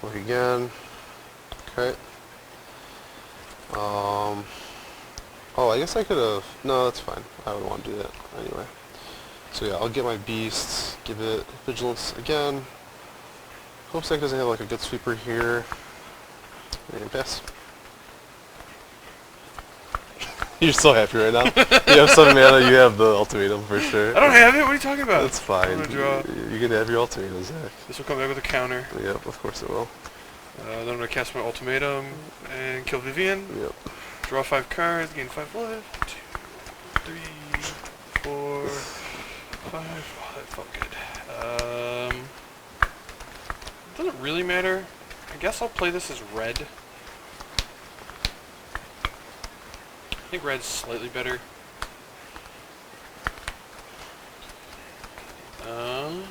Look again. Okay. Oh, I guess I could have... No, that's fine. I would want to do that anyway. So yeah, I'll get my beast, give it Vigilance again. Hope Zach doesn't have like a good sweeper here. And pass. You're so happy right now. You have 7 mana, you have the ultimatum for sure. I don't have it. What are you talking about? That's fine. I'm gonna draw. You can have your ultimatum, Zach. This will come back with a counter. Yep, of course it will. Then I'm gonna cast my ultimatum and kill Vivian. Yep. Draw 5 cards, gain 5 life. 2, 3, 4, 5. Oh, that felt good. Doesn't really matter. I guess I'll play this as red. I think red's slightly better. And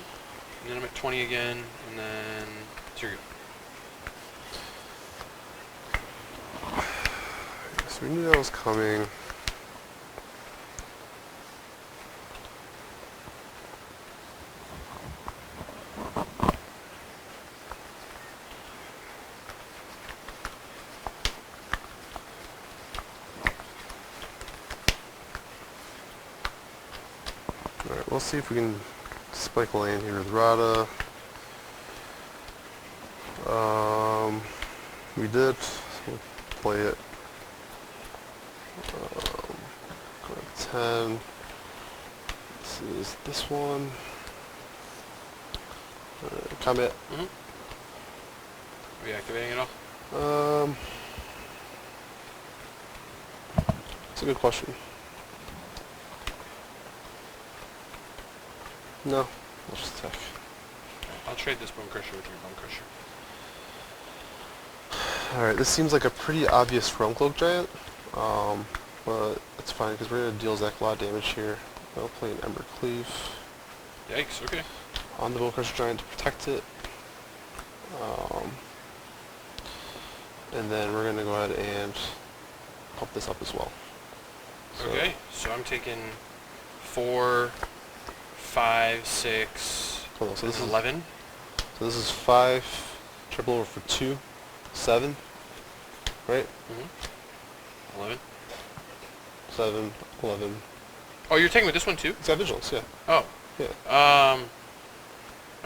then I'm at 20 again, and then here you go. So we knew that was coming. Alright, we'll see if we can spike a land here with Rada. We did, so we'll play it. Go to 10. This is this one. Commit. Reactivating it all? It's a good question. No, let's just attack. I'll trade this Bone Crusher with your Bone Crusher. Alright, this seems like a pretty obvious Realm Cloak Giant, but it's fine because we're going to deal Zach a lot of damage here. I'll play an Ember Cleave. Yikes, okay. On the Bone Crusher Giant to protect it. And then we're going to go ahead and pump this up as well. So Okay, so I'm taking 4, 5, 6, hold on, so this is 11. So this is 5, triple over for 2, 7, right? 11. 7, 11. Oh, you're taking with this one too? It's got vigilance, yeah. Oh. Yeah. I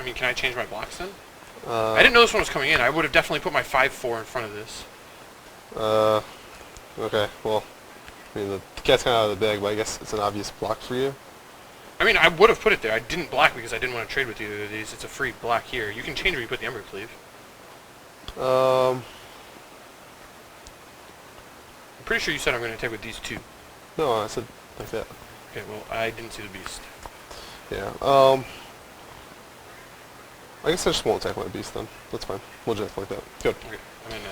mean, can I change my blocks then? Uh, I didn't know this one was coming in. I would have definitely put my 5-4 in front of this. Okay, well, I mean, the cat's kind of out of the bag, but I guess it's an obvious block for you. I mean, I would have put it there. I didn't block because I didn't want to trade with either of these. It's a free block here. You can change where you put the Ember Cleave. I'm pretty sure you said I'm going to take with these two. No, I said like that. Okay, well, I didn't see the beast. Yeah, I guess I just won't attack my beast then. That's fine. We'll just like that. Good. Okay, I'm in 9.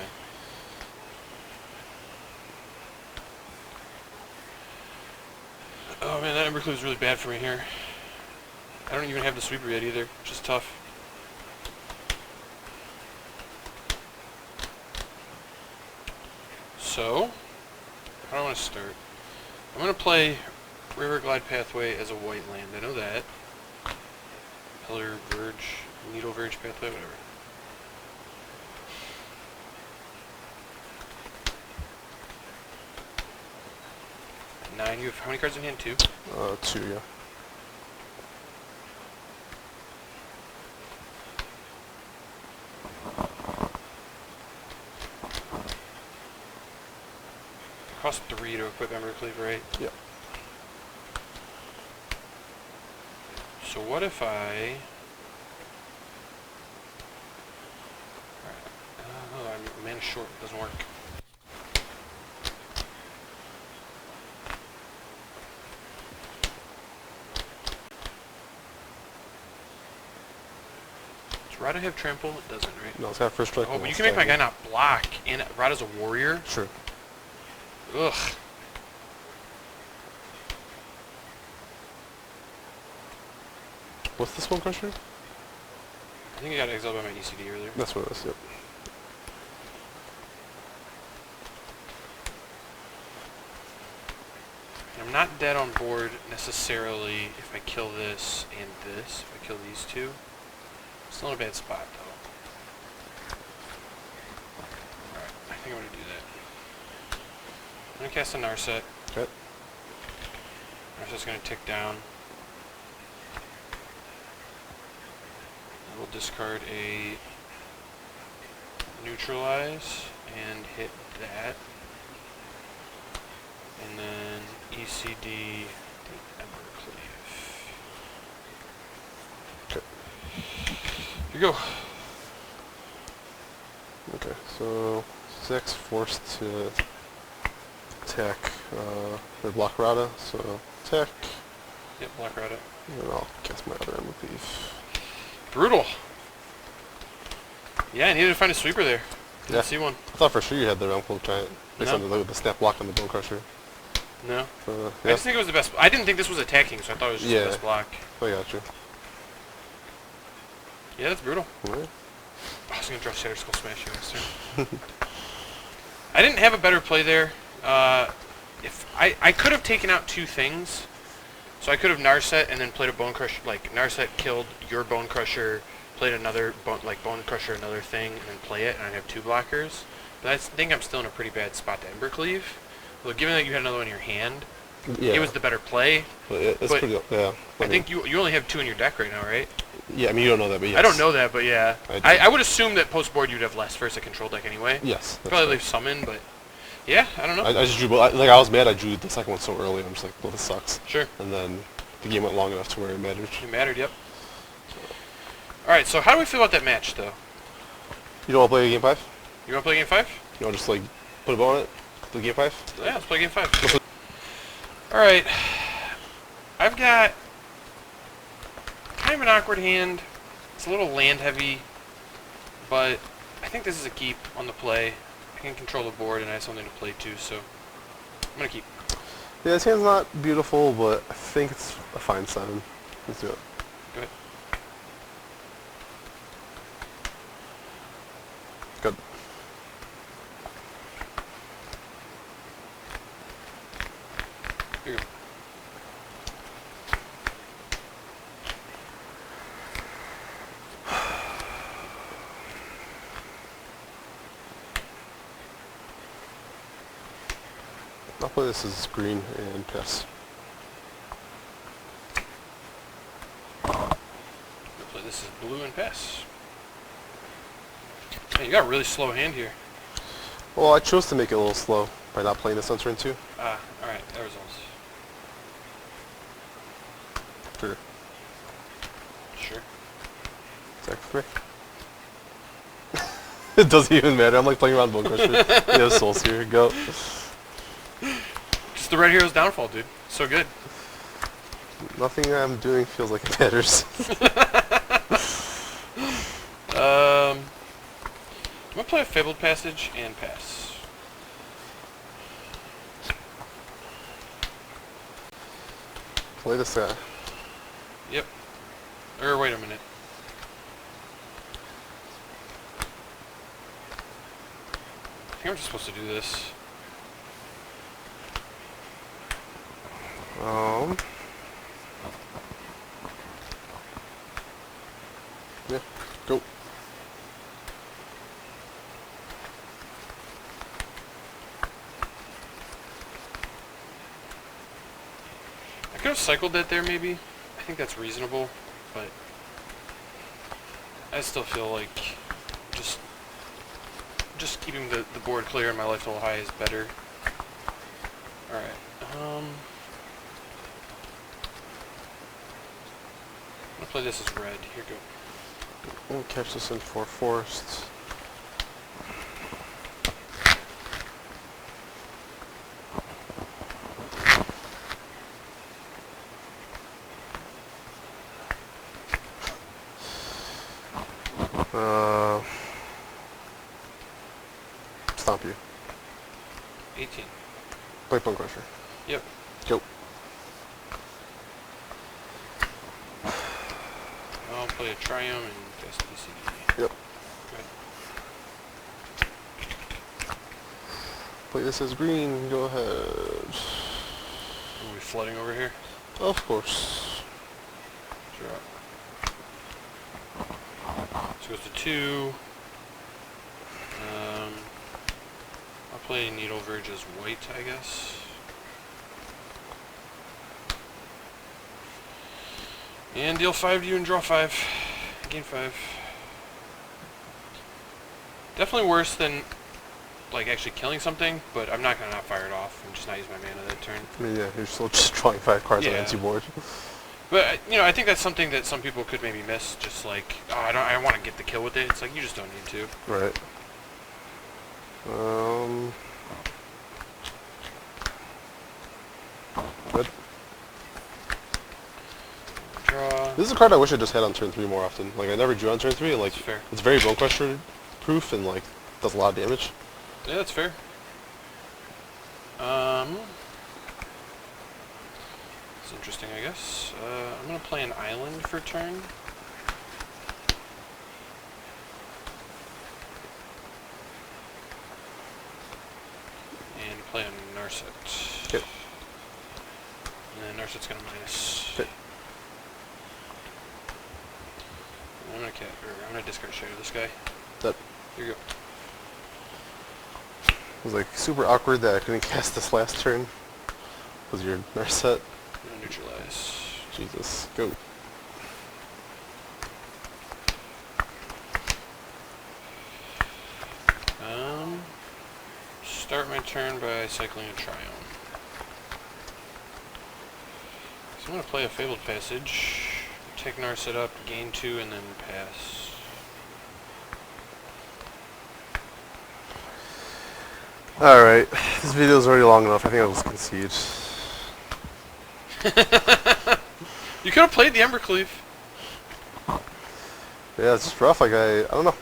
Oh man, that Ember Cleave is really bad for me here. I don't even have the sweeper yet either, which is tough. So, how do I want to start? I'm going to play River Glide Pathway as a white land. I know that. Pillar Verge, Needle Verge Pathway, whatever. Nine. You have how many cards in hand? 2? 2, yeah. Cost 3 to equip Ember Cleave, right? Yep. So what if I... oh, I'm mana short. It doesn't work. Does Rada have trample? It doesn't, right? No, it's got first strike. Oh, but you can make my guy not block, and Rada's a warrior? Sure. Ugh. What's this one, Crusher? I think I got exiled by my ECD earlier. That's what it is, yep. I'm not dead on board necessarily if I kill this and this. If I kill these two. Still in a bad spot though. Alright, I think I'm going to do that. I'm going to cast a Narset. Okay. Narset's going to tick down. We'll discard a Neutralize and hit that. And then CD, deep ember cleave. Okay. Here you go. Okay, so 6 forced to attack their block Rada, so attack, Yep, black rata. and then I'll cast my other ember cleave. Brutal. Yeah, I needed to find a sweeper there. Didn't Yeah. see one. I thought for sure you had the Realmful Giant, based No. on the snap block on the Bone Crusher. No. I Yeah, just think it was the best. I didn't think this was attacking, so I thought it was just Yeah. the best block. I got you. Yeah, that's brutal. Alright. I was gonna draw Shatter Skull Smash you next turn. I didn't have a better play there. If I could have taken out two things, so I could have Narset and then played a Bone Crusher. Like Narset killed your Bone Crusher, played another Bone Crusher another thing, and then play it, and I'd have two blockers. But I think I'm still in a pretty bad spot to Ember Cleave. Well, given that you had another one in your hand, Yeah. it was the better play. But it's but pretty, yeah. I think you only have two in your deck right now, right? Yeah, I mean, you don't know that, but yes. I don't know that, but yeah. I do. I would assume that post board you'd have less versus a control deck anyway. Yes. that's Probably right. leave summon, but yeah, I don't know. I just drew, like I was mad I drew the second one so early, I'm just like, well, this sucks. Sure. And then the game went long enough to where it mattered. It mattered, yep. Alright, so how do we feel about that match, though? You don't want to play game 5? You want to play game 5? You want to just like put a bow on it? Play game 5? Yeah, let's play game 5. Alright. I've got kind of an awkward hand. It's a little land heavy, but I think this is a keep on the play. I can control the board and I have something to play too, so I'm going to keep. Yeah, this hand's not beautiful, but I think it's a fine 7. Let's do it. Go ahead. Good. Here you go. I'll play this as green and pass. Play this is blue and pass. Man, you got a really slow hand here. Well, I chose to make it a little slow by not playing this on turn 2. Ah, alright, that results. Sure. Sure. Attack for 3. It doesn't even matter. I'm like playing around Bone Crusher. Yeah, Souls here. Go. Just the Red Hero's downfall, dude. So good. Nothing I'm doing feels like it matters. I'm gonna play a Fabled Passage and pass. Play this guy. Yep. Or wait a minute. I think I'm just supposed to do this. Yeah, go. I could have cycled that there maybe. I think that's reasonable, but I still feel like just keeping the board clear and my life level high is better. Alright. I'm gonna play this as red. Here you go. We'll catch this in 4 forced. Stomp you. 18. Play Bone Crusher. Yep. Go. I'll play a Triumph and cast DCD. Yep. Good. Play this as green. Go ahead. Are we flooding over here? Of course. Sure. So it goes to 2. I'll play Needle Verge as white, I guess. And deal 5 to you and draw 5. Gain 5. Definitely worse than like actually killing something, but I'm not gonna not fire it off and just not use my mana that turn. I mean, yeah, you're still just drawing 5 cards on Yeah. an empty board. But you know, I think that's something that some people could maybe miss. Just like, oh, I want to get the kill with it. It's like you just don't need to. Right. Good. Draw. This is a card I wish I just had on turn 3 more often. Like, I never drew on turn 3, and like, That's fair. it's very Bone Crusher proof, and like, does a lot of damage. Yeah, that's fair. It's interesting, I guess. I'm gonna play an island for turn. And play a narset. Yep. And narset's gonna minus. Okay. I'm gonna discard Shadow this guy. That Here you go. was like super awkward that I couldn't cast this last turn. Was your narset? I'm gonna neutralize. Jesus, go. Start my turn by cycling a Triumph. So I'm gonna play a Fabled Passage, take Narset up, gain 2, and then pass. Alright, this video is already long enough. I think I'll just concede. You could have played the Embercleave. Yeah, it's just rough. Like, I don't know.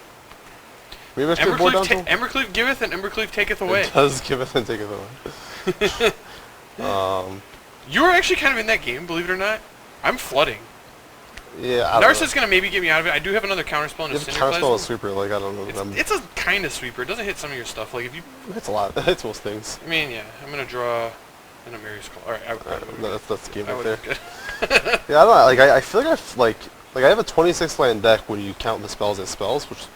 Maybe I should have board down to him. Embercleave giveth and Embercleave taketh away. It does giveth and taketh away. You were actually kind of in that game, believe it or not. I'm flooding. Yeah, I don't Narset's going to maybe get me out of it. I do have another counterspell and know. a You have counterspell Cinderplasm. a sweeper, like, I don't know. It's a kind of sweeper. It doesn't hit some of your stuff. Like, if you... It's a lot. It's most things. I mean, yeah. I'm going to draw an Amari's Call. Alright, That's the game I right would there. good. Yeah, I don't know. Like, I feel like I have a 26 land deck when you count the spells as spells, which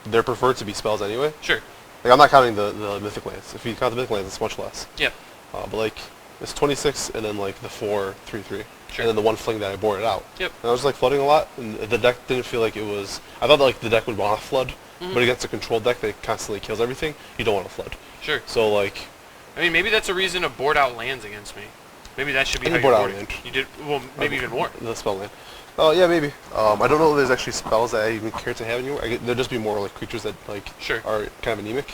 they're preferred to be spells anyway. Sure. Like, I'm not counting the mythic lands. If you count the mythic lands, it's much less. Yep. But like, it's 26 and then like the 4, 3, 3. Sure. And then the one fling that I boarded out. Yep. And I was like flooding a lot, and the deck didn't feel like it was... I thought that, like, the deck would want to flood, but against a control deck that constantly kills everything, you don't want to flood. Sure. So, like... I mean, maybe that's a reason to board out lands against me. Maybe that should be I how can you board out board land. it. You did, well, maybe even more. The spell land. Oh, yeah, maybe. I don't know if there's actually spells that I even care to have anymore. There'll just be more, like, creatures that, like, Sure. are kind of anemic.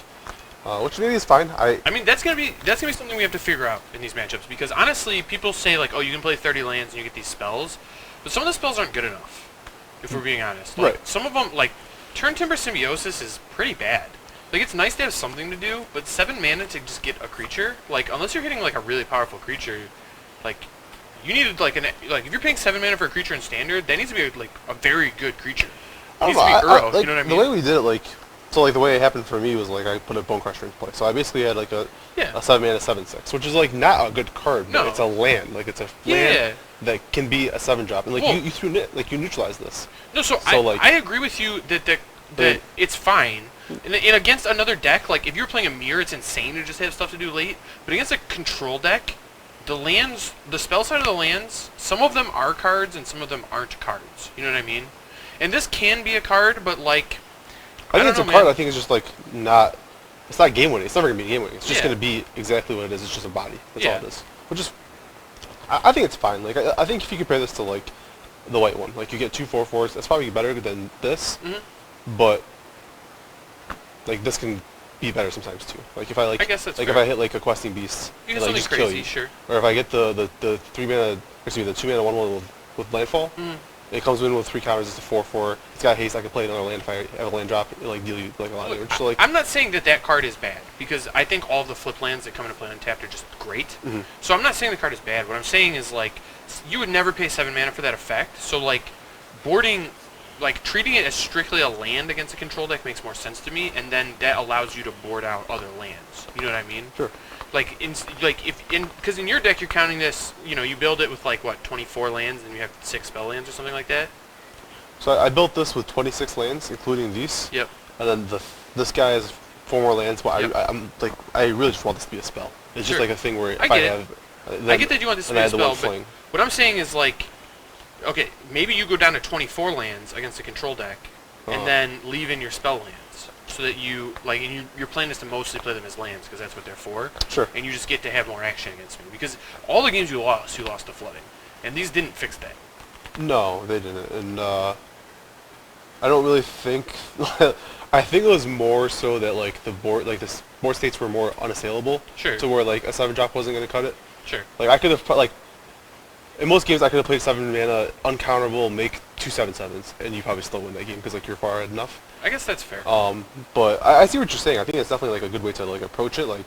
Which maybe is fine. I mean, that's gonna be something we have to figure out in these matchups, because honestly, people say like, oh, you can play 30 lands and you get these spells, but some of the spells aren't good enough. If we're being honest, like, Right. some of them, like Turn Timber Symbiosis, is pretty bad. Like, it's nice to have something to do, but 7 mana to just get a creature, like, unless you're hitting like a really powerful creature, like, you need like if you're paying 7 mana for a creature in Standard, that needs to be like a very good creature. It needs to be Uro, like, you know what I mean? The way we did it, like... So, like, the way it happened for me was, like, I put a Bone Crusher in play. So I basically had, like, a 7 mana 7/6, which is, like, not a good card, but No. it's a land. Like, it's a land that can be a 7-drop. And, like, Well, you neutralize this. No, so like... I agree with you that it's fine. And against another deck, like, if you're playing a mirror, it's insane to just have stuff to do late. But against a control deck, the spell side of the lands, some of them are cards and some of them aren't cards. You know what I mean? And this can be a card, but, like... I think don't it's a know, card. man. I think it's just, like, not... It's not game winning. It's never going to be game winning. It's just Yeah. going to be exactly what it is. It's just a body. That's all Yeah. it is. Which is... I think it's fine. Like, I think if you compare this to, like, the white one, like, you get 2 4/4s. That's probably better than this. But... Like, this can be better sometimes, too. Like, if I, like... I guess that's like, fair. if I hit, like, a Questing Beast, You get like, something just kill crazy, you. sure. Or if I get the 3 mana... Excuse me, the 2 mana 1/1 with Landfall. It comes in with 3 counters. It's a 4/4. It's got haste. I can play another land if I have a land drop. It, like, deal you, like, a lot of Look, damage. So, like... I'm not saying that card is bad, because I think all of the flip lands that come into play untapped are just great. So I'm not saying the card is bad. What I'm saying is, like, you would never pay 7 mana for that effect. So, like, boarding, like, treating it as strictly a land against a control deck makes more sense to me, and then that allows you to board out other lands. You know what I mean? Sure. Like, because in your deck you're counting this, you know, you build it with, like, what, 24 lands, and you have 6 spell lands or something like that? So I built this with 26 lands, including these. Yep. And then this guy has 4 more lands, but Yep. I'm like, I really just want this to be a spell. It's Sure. just like a thing where if I I, get it. have... I get that you want this to be a spell, but fling. what I'm saying is, like, okay, maybe you go down to 24 lands against a control deck, and then leave in your spell lands. so that you like, and your plan is to mostly play them as lands because that's what they're for. Sure. And you just get to have more action against me because all the games you lost to flooding, and these didn't fix that. No, they didn't, and I don't really think. I think it was more so that like the board states were more unassailable. Sure. To where like a 7-drop wasn't gonna cut it. Sure. Like I could have like. In most games, I could have played 7 mana, uncounterable, make 2 7/7s, and you probably still win that game because like you're far ahead enough. I guess that's fair. But I see what you're saying. I think it's definitely like a good way to like approach it. Like,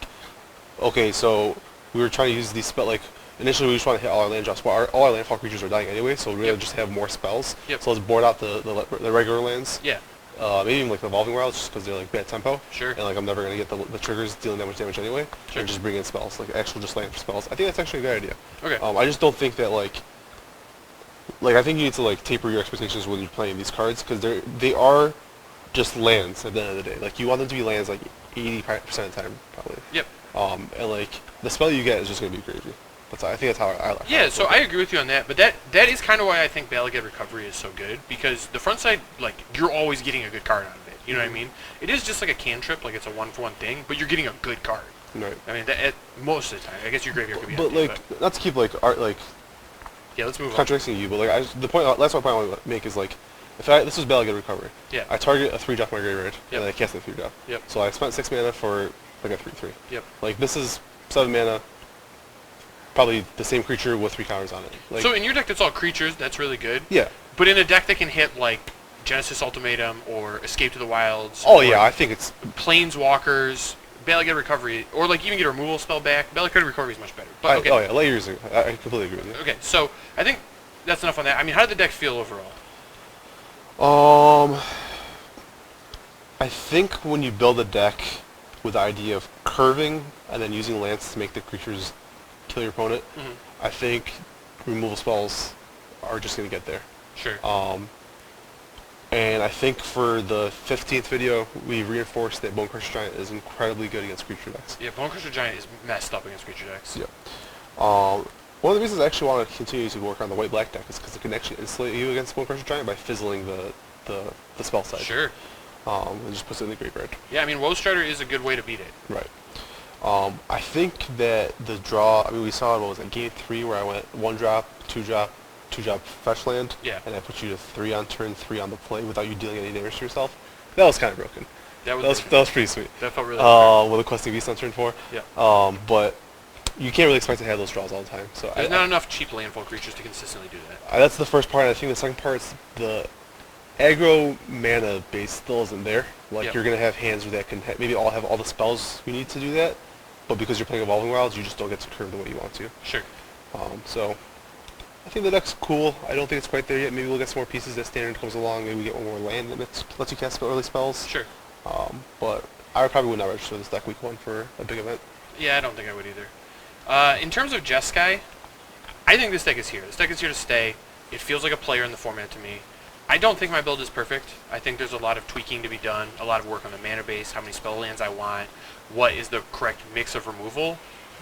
okay, so we were trying to use these like initially we just want to hit all our land drops, but all our landfall creatures are dying anyway, so we're gonna just have more spells. Yep. So let's board out the regular lands. Yeah. Maybe even like the evolving wilds, just because they're like bad tempo. Sure. And like I'm never gonna get the triggers dealing that much damage anyway. Sure. And just bring in spells, like actual just land for spells. I think that's actually a good idea. Okay. I just don't think that like I think you need to like taper your expectations when you're playing these cards because they are just lands at the end of the day. Like you want them to be lands like 80% of the time probably. Yep. And like the spell you get is just gonna be crazy. I think that's how I like. Yeah, so I agree with you on that, but that is kind of why I think Balagad Recovery is so good because the front side, like you're always getting a good card out of it. You know what I mean? It is just like a cantrip, like it's a 1-for-1 thing, but you're getting a good card. Right. I mean, most of the time, I guess your graveyard could be But empty, like not to keep like art like. Yeah, let's move on. Contradicting you, but like that's my point I want to make is like, if this was Balagad Recovery, Yeah. I target a 3-drop my graveyard, Yep. and I cast a 3-drop. Yep. So I spent 6 mana for like a 3/3. Yep. Like this is 7 mana, probably the same creature with 3 counters on it. Like, So in your deck that's all creatures, that's really good. yeah. But in a deck that can hit like Genesis Ultimatum or Escape to the Wilds. Oh or yeah, I think it's Planeswalkers, Balagad Recovery, or like even get a removal spell back. Balagad Recovery is much better. But okay. oh yeah, layers. I completely agree with you. Okay, so I think that's enough on that. I mean, how did the deck feel overall? I think when you build a deck with the idea of curving and then using lands to make the creatures kill your opponent, I think removal spells are just gonna get there. Sure. And I think for the 15th video, we reinforced that Bonecrusher Giant is incredibly good against creature decks. Yeah, Bonecrusher Giant is messed up against creature decks. Yeah. One of the reasons I actually want to continue to work on the white-black deck is because it can actually insulate you against Bonecrusher Giant by fizzling the spell side. Sure. And just puts it in the graveyard. Yeah, I mean, Woe Strider is a good way to beat it. Right. I think that the draw, I mean, we saw it, what was it, game 3 where I went 1-drop, 2-drop, 2-drop fetch land, Yeah. and I put you to 3 on turn 3 on the play without you dealing any damage to yourself. That was kind of broken. That was pretty sweet. That felt really good. With a Questing Beast on turn 4. Yeah. But you can't really expect to have those draws all the time. So There's not enough cheap landfall creatures to consistently do that. that's the first part. I think the second part is the aggro mana base still isn't there. Like Yep. you're gonna have hands that can maybe all have all the spells you need to do that, but because you're playing Evolving Wilds, you just don't get to curve the way you want to. Sure. So I think the deck's cool. I don't think it's quite there yet. Maybe we'll get some more pieces as standard comes along. Maybe we get one more land that lets you cast early spells. Sure. But I probably would not register this deck week 1 for a big event. Yeah, I don't think I would either. In terms of Jeskai, I think this deck is here. This deck is here to stay. It feels like a player in the format to me. I don't think my build is perfect. I think there's a lot of tweaking to be done, a lot of work on the mana base, how many spell lands I want, what is the correct mix of removal.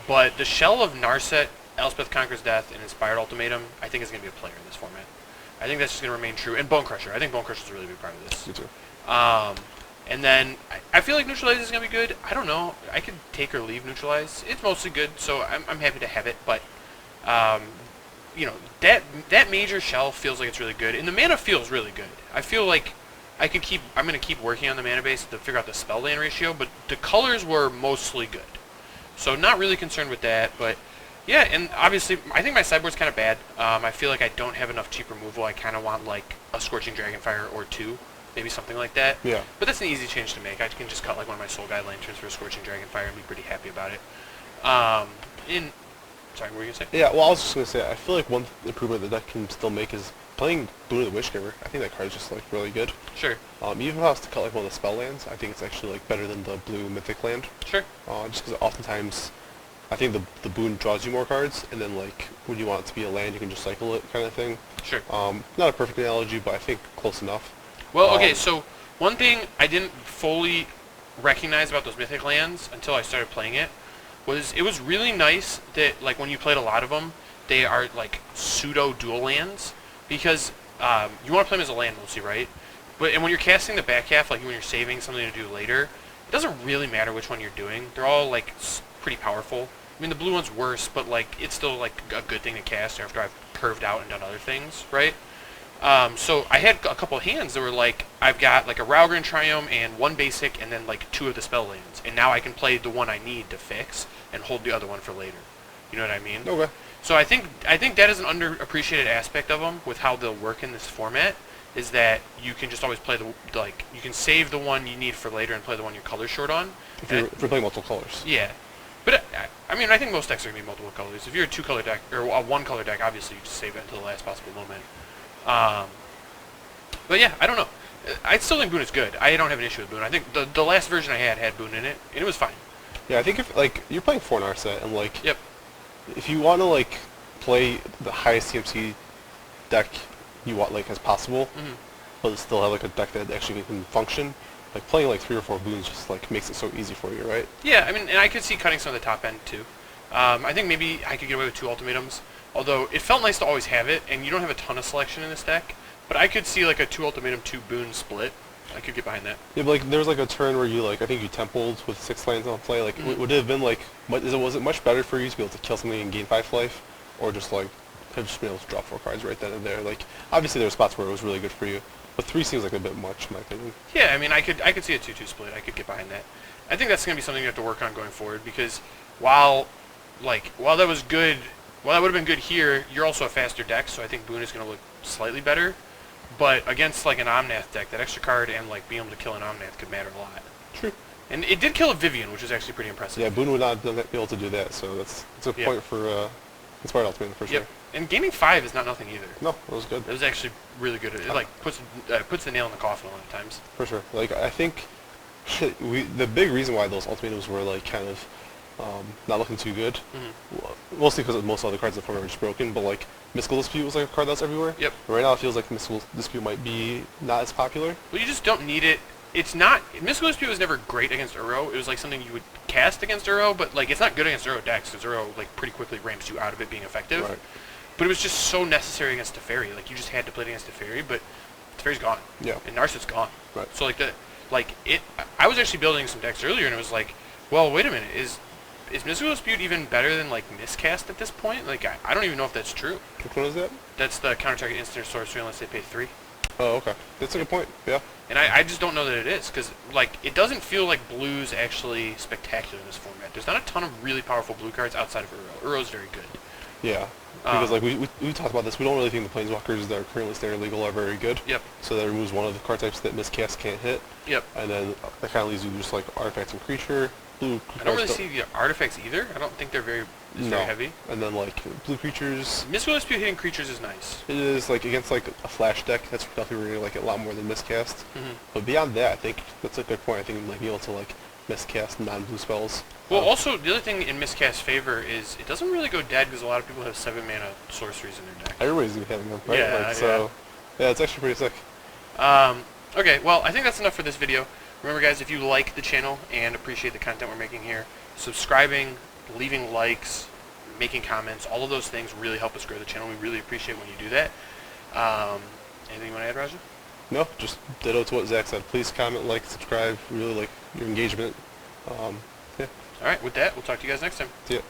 But the shell of Narset, Elspeth Conquers Death, and Inspired Ultimatum, I think is going to be a player in this format. I think that's just going to remain true. And Bonecrusher. I think Bonecrusher is a really big part of this. Me too. And then I feel like Neutralize is going to be good. I don't know. I could take or leave Neutralize. It's mostly good, so I'm happy to have it. But, you know, that major shell feels like it's really good. And the mana feels really good. I feel like I'm going to keep working on the mana base to figure out the spell land ratio, but the colors were mostly good. So not really concerned with that, but yeah, and obviously I think my sideboard's kind of bad. I feel like I don't have enough cheap removal. I kind of want like a Scorching Dragonfire or 2, maybe something like that. Yeah. But that's an easy change to make. I can just cut like one of my Soul Guide Lanterns for a Scorching Dragonfire and be pretty happy about it. Sorry, what were you going to say? Yeah, well, I was just going to say, I feel like one improvement the deck can still make is playing Boon of the Wishgiver. I think that card is just, like, really good. Sure. Even if I was to cut, like, one of the spell lands, I think it's actually, like, better than the blue Mythic land. Sure. Just because oftentimes, I think the Boon draws you more cards, and then, like, when you want it to be a land, you can just cycle it kind of thing. Sure. Not a perfect analogy, but I think close enough. Well, okay, so one thing I didn't fully recognize about those Mythic lands until I started playing it was really nice that, like, when you played a lot of them, they are, like, pseudo-dual lands, because you want to play them as a land mostly, right? and when you're casting the back half, like when you're saving something to do later, it doesn't really matter which one you're doing. They're all like pretty powerful. I mean, the blue one's worse, but like it's still like a good thing to cast after I've curved out and done other things, right? So I had a couple of hands that were like, I've got like a Raugrin Triome and one basic and then like 2 of the spell lands. And now I can play the one I need to fix and hold the other one for later. You know what I mean? Okay. So I think that is an underappreciated aspect of them with how they'll work in this format, is that you can just always play you can save the one you need for later and play the one you're color short on. If you're playing multiple colors. Yeah. But I mean, I think most decks are going to be multiple colors. If you're a 2-color deck, or a 1-color deck, obviously you just save it until the last possible moment. But yeah, I don't know. I still think Boone is good. I don't have an issue with Boone. I think the last version I had Boone in it, and it was fine. Yeah, I think if like you're playing 4 narset and like Yep. if you want to like play the highest CMC deck you want like as possible, but still have like a deck that actually can function, like playing like 3 or 4 boons just like makes it so easy for you, right? Yeah, I mean, and I could see cutting some of the top end too. I think maybe I could get away with 2 ultimatums, although it felt nice to always have it, and you don't have a ton of selection in this deck. But I could see like a 2 ultimatum, 2 boon split. I could get behind that. Yeah, but like there was like a turn where you like I think you templed with 6 lands on play. Like would it have been like was it much better for you to be able to kill something and gain 5 life, or just like have just been able to drop 4 cards right then and there? Like obviously there were spots where it was really good for you, but 3 seems like a bit much in my opinion. Yeah, I mean I could see a 2-2 split. I could get behind that. I think that's gonna be something you have to work on going forward, because while that was good, while that would have been good here, you're also a faster deck, so I think Boone is gonna look slightly better. But against like an Omnath deck, that extra card and like being able to kill an Omnath could matter a lot. True. And it did kill a Vivian, which is actually pretty impressive. Yeah, Boone would not be able to do that, so that's a point for Inspired Ultimate for sure. Yep. And gaining 5 is not nothing either. No, it was good. It was actually really good. It like puts the nail in the coffin a lot of times. For sure. Like I think the big reason why those ultimatums were like kind of not looking too good, mostly because most other cards in the format were just broken, but like Mystical Dispute was like a card that's everywhere. Yep. And right now it feels like Mystical Dispute might be not as popular. Well, you just don't need it. It's not... Mystical Dispute was never great against Uro. It was like something you would cast against Uro, but like it's not good against Uro decks, because Uro like pretty quickly ramps you out of it being effective. Right. But it was just so necessary against Teferi. Like you just had to play it against Teferi, but Teferi's gone. Yeah. And Narset's gone. Right. So I was actually building some decks earlier, and it was like, well, wait a minute, is Mystical Dispute even better than like Miscast at this point? Like I don't even know if that's true. Which one is that? That's the counter target instant or sorcery unless they pay 3. Oh, okay. That's a good point. Yeah. And I just don't know that it is, because like it doesn't feel like blue's actually spectacular in this format. There's not a ton of really powerful blue cards outside of Uro. Uro's very good. Yeah. Because like we talked about this, we don't really think the Planeswalkers that are currently standard legal are very good. Yep. So that removes one of the card types that Miscast can't hit. Yep. And then that kind of leaves you just like artifacts and creature. Blue I don't really see the artifacts either. I don't think they're very heavy. And then like blue creatures. Mystical Dispute hitting creatures is nice. It is like against like a flash deck. That's definitely really like a lot more than Miscast. But beyond that, I think that's a good point. I think like being able to like Miscast non-blue spells. Well, also the other thing in Miscast's favor is it doesn't really go dead, because a lot of people have 7 mana sorceries in their deck. Everybody's having them, right? Yeah, like, so yeah, it's actually pretty sick. Okay, well, I think that's enough for this video. Remember, guys, if you like the channel and appreciate the content we're making here, subscribing, leaving likes, making comments, all of those things really help us grow the channel. We really appreciate when you do that. Anything you want to add, Raja? No, just ditto to what Zach said. Please comment, like, subscribe. We really like your engagement. Yeah. All right, with that, we'll talk to you guys next time. See ya.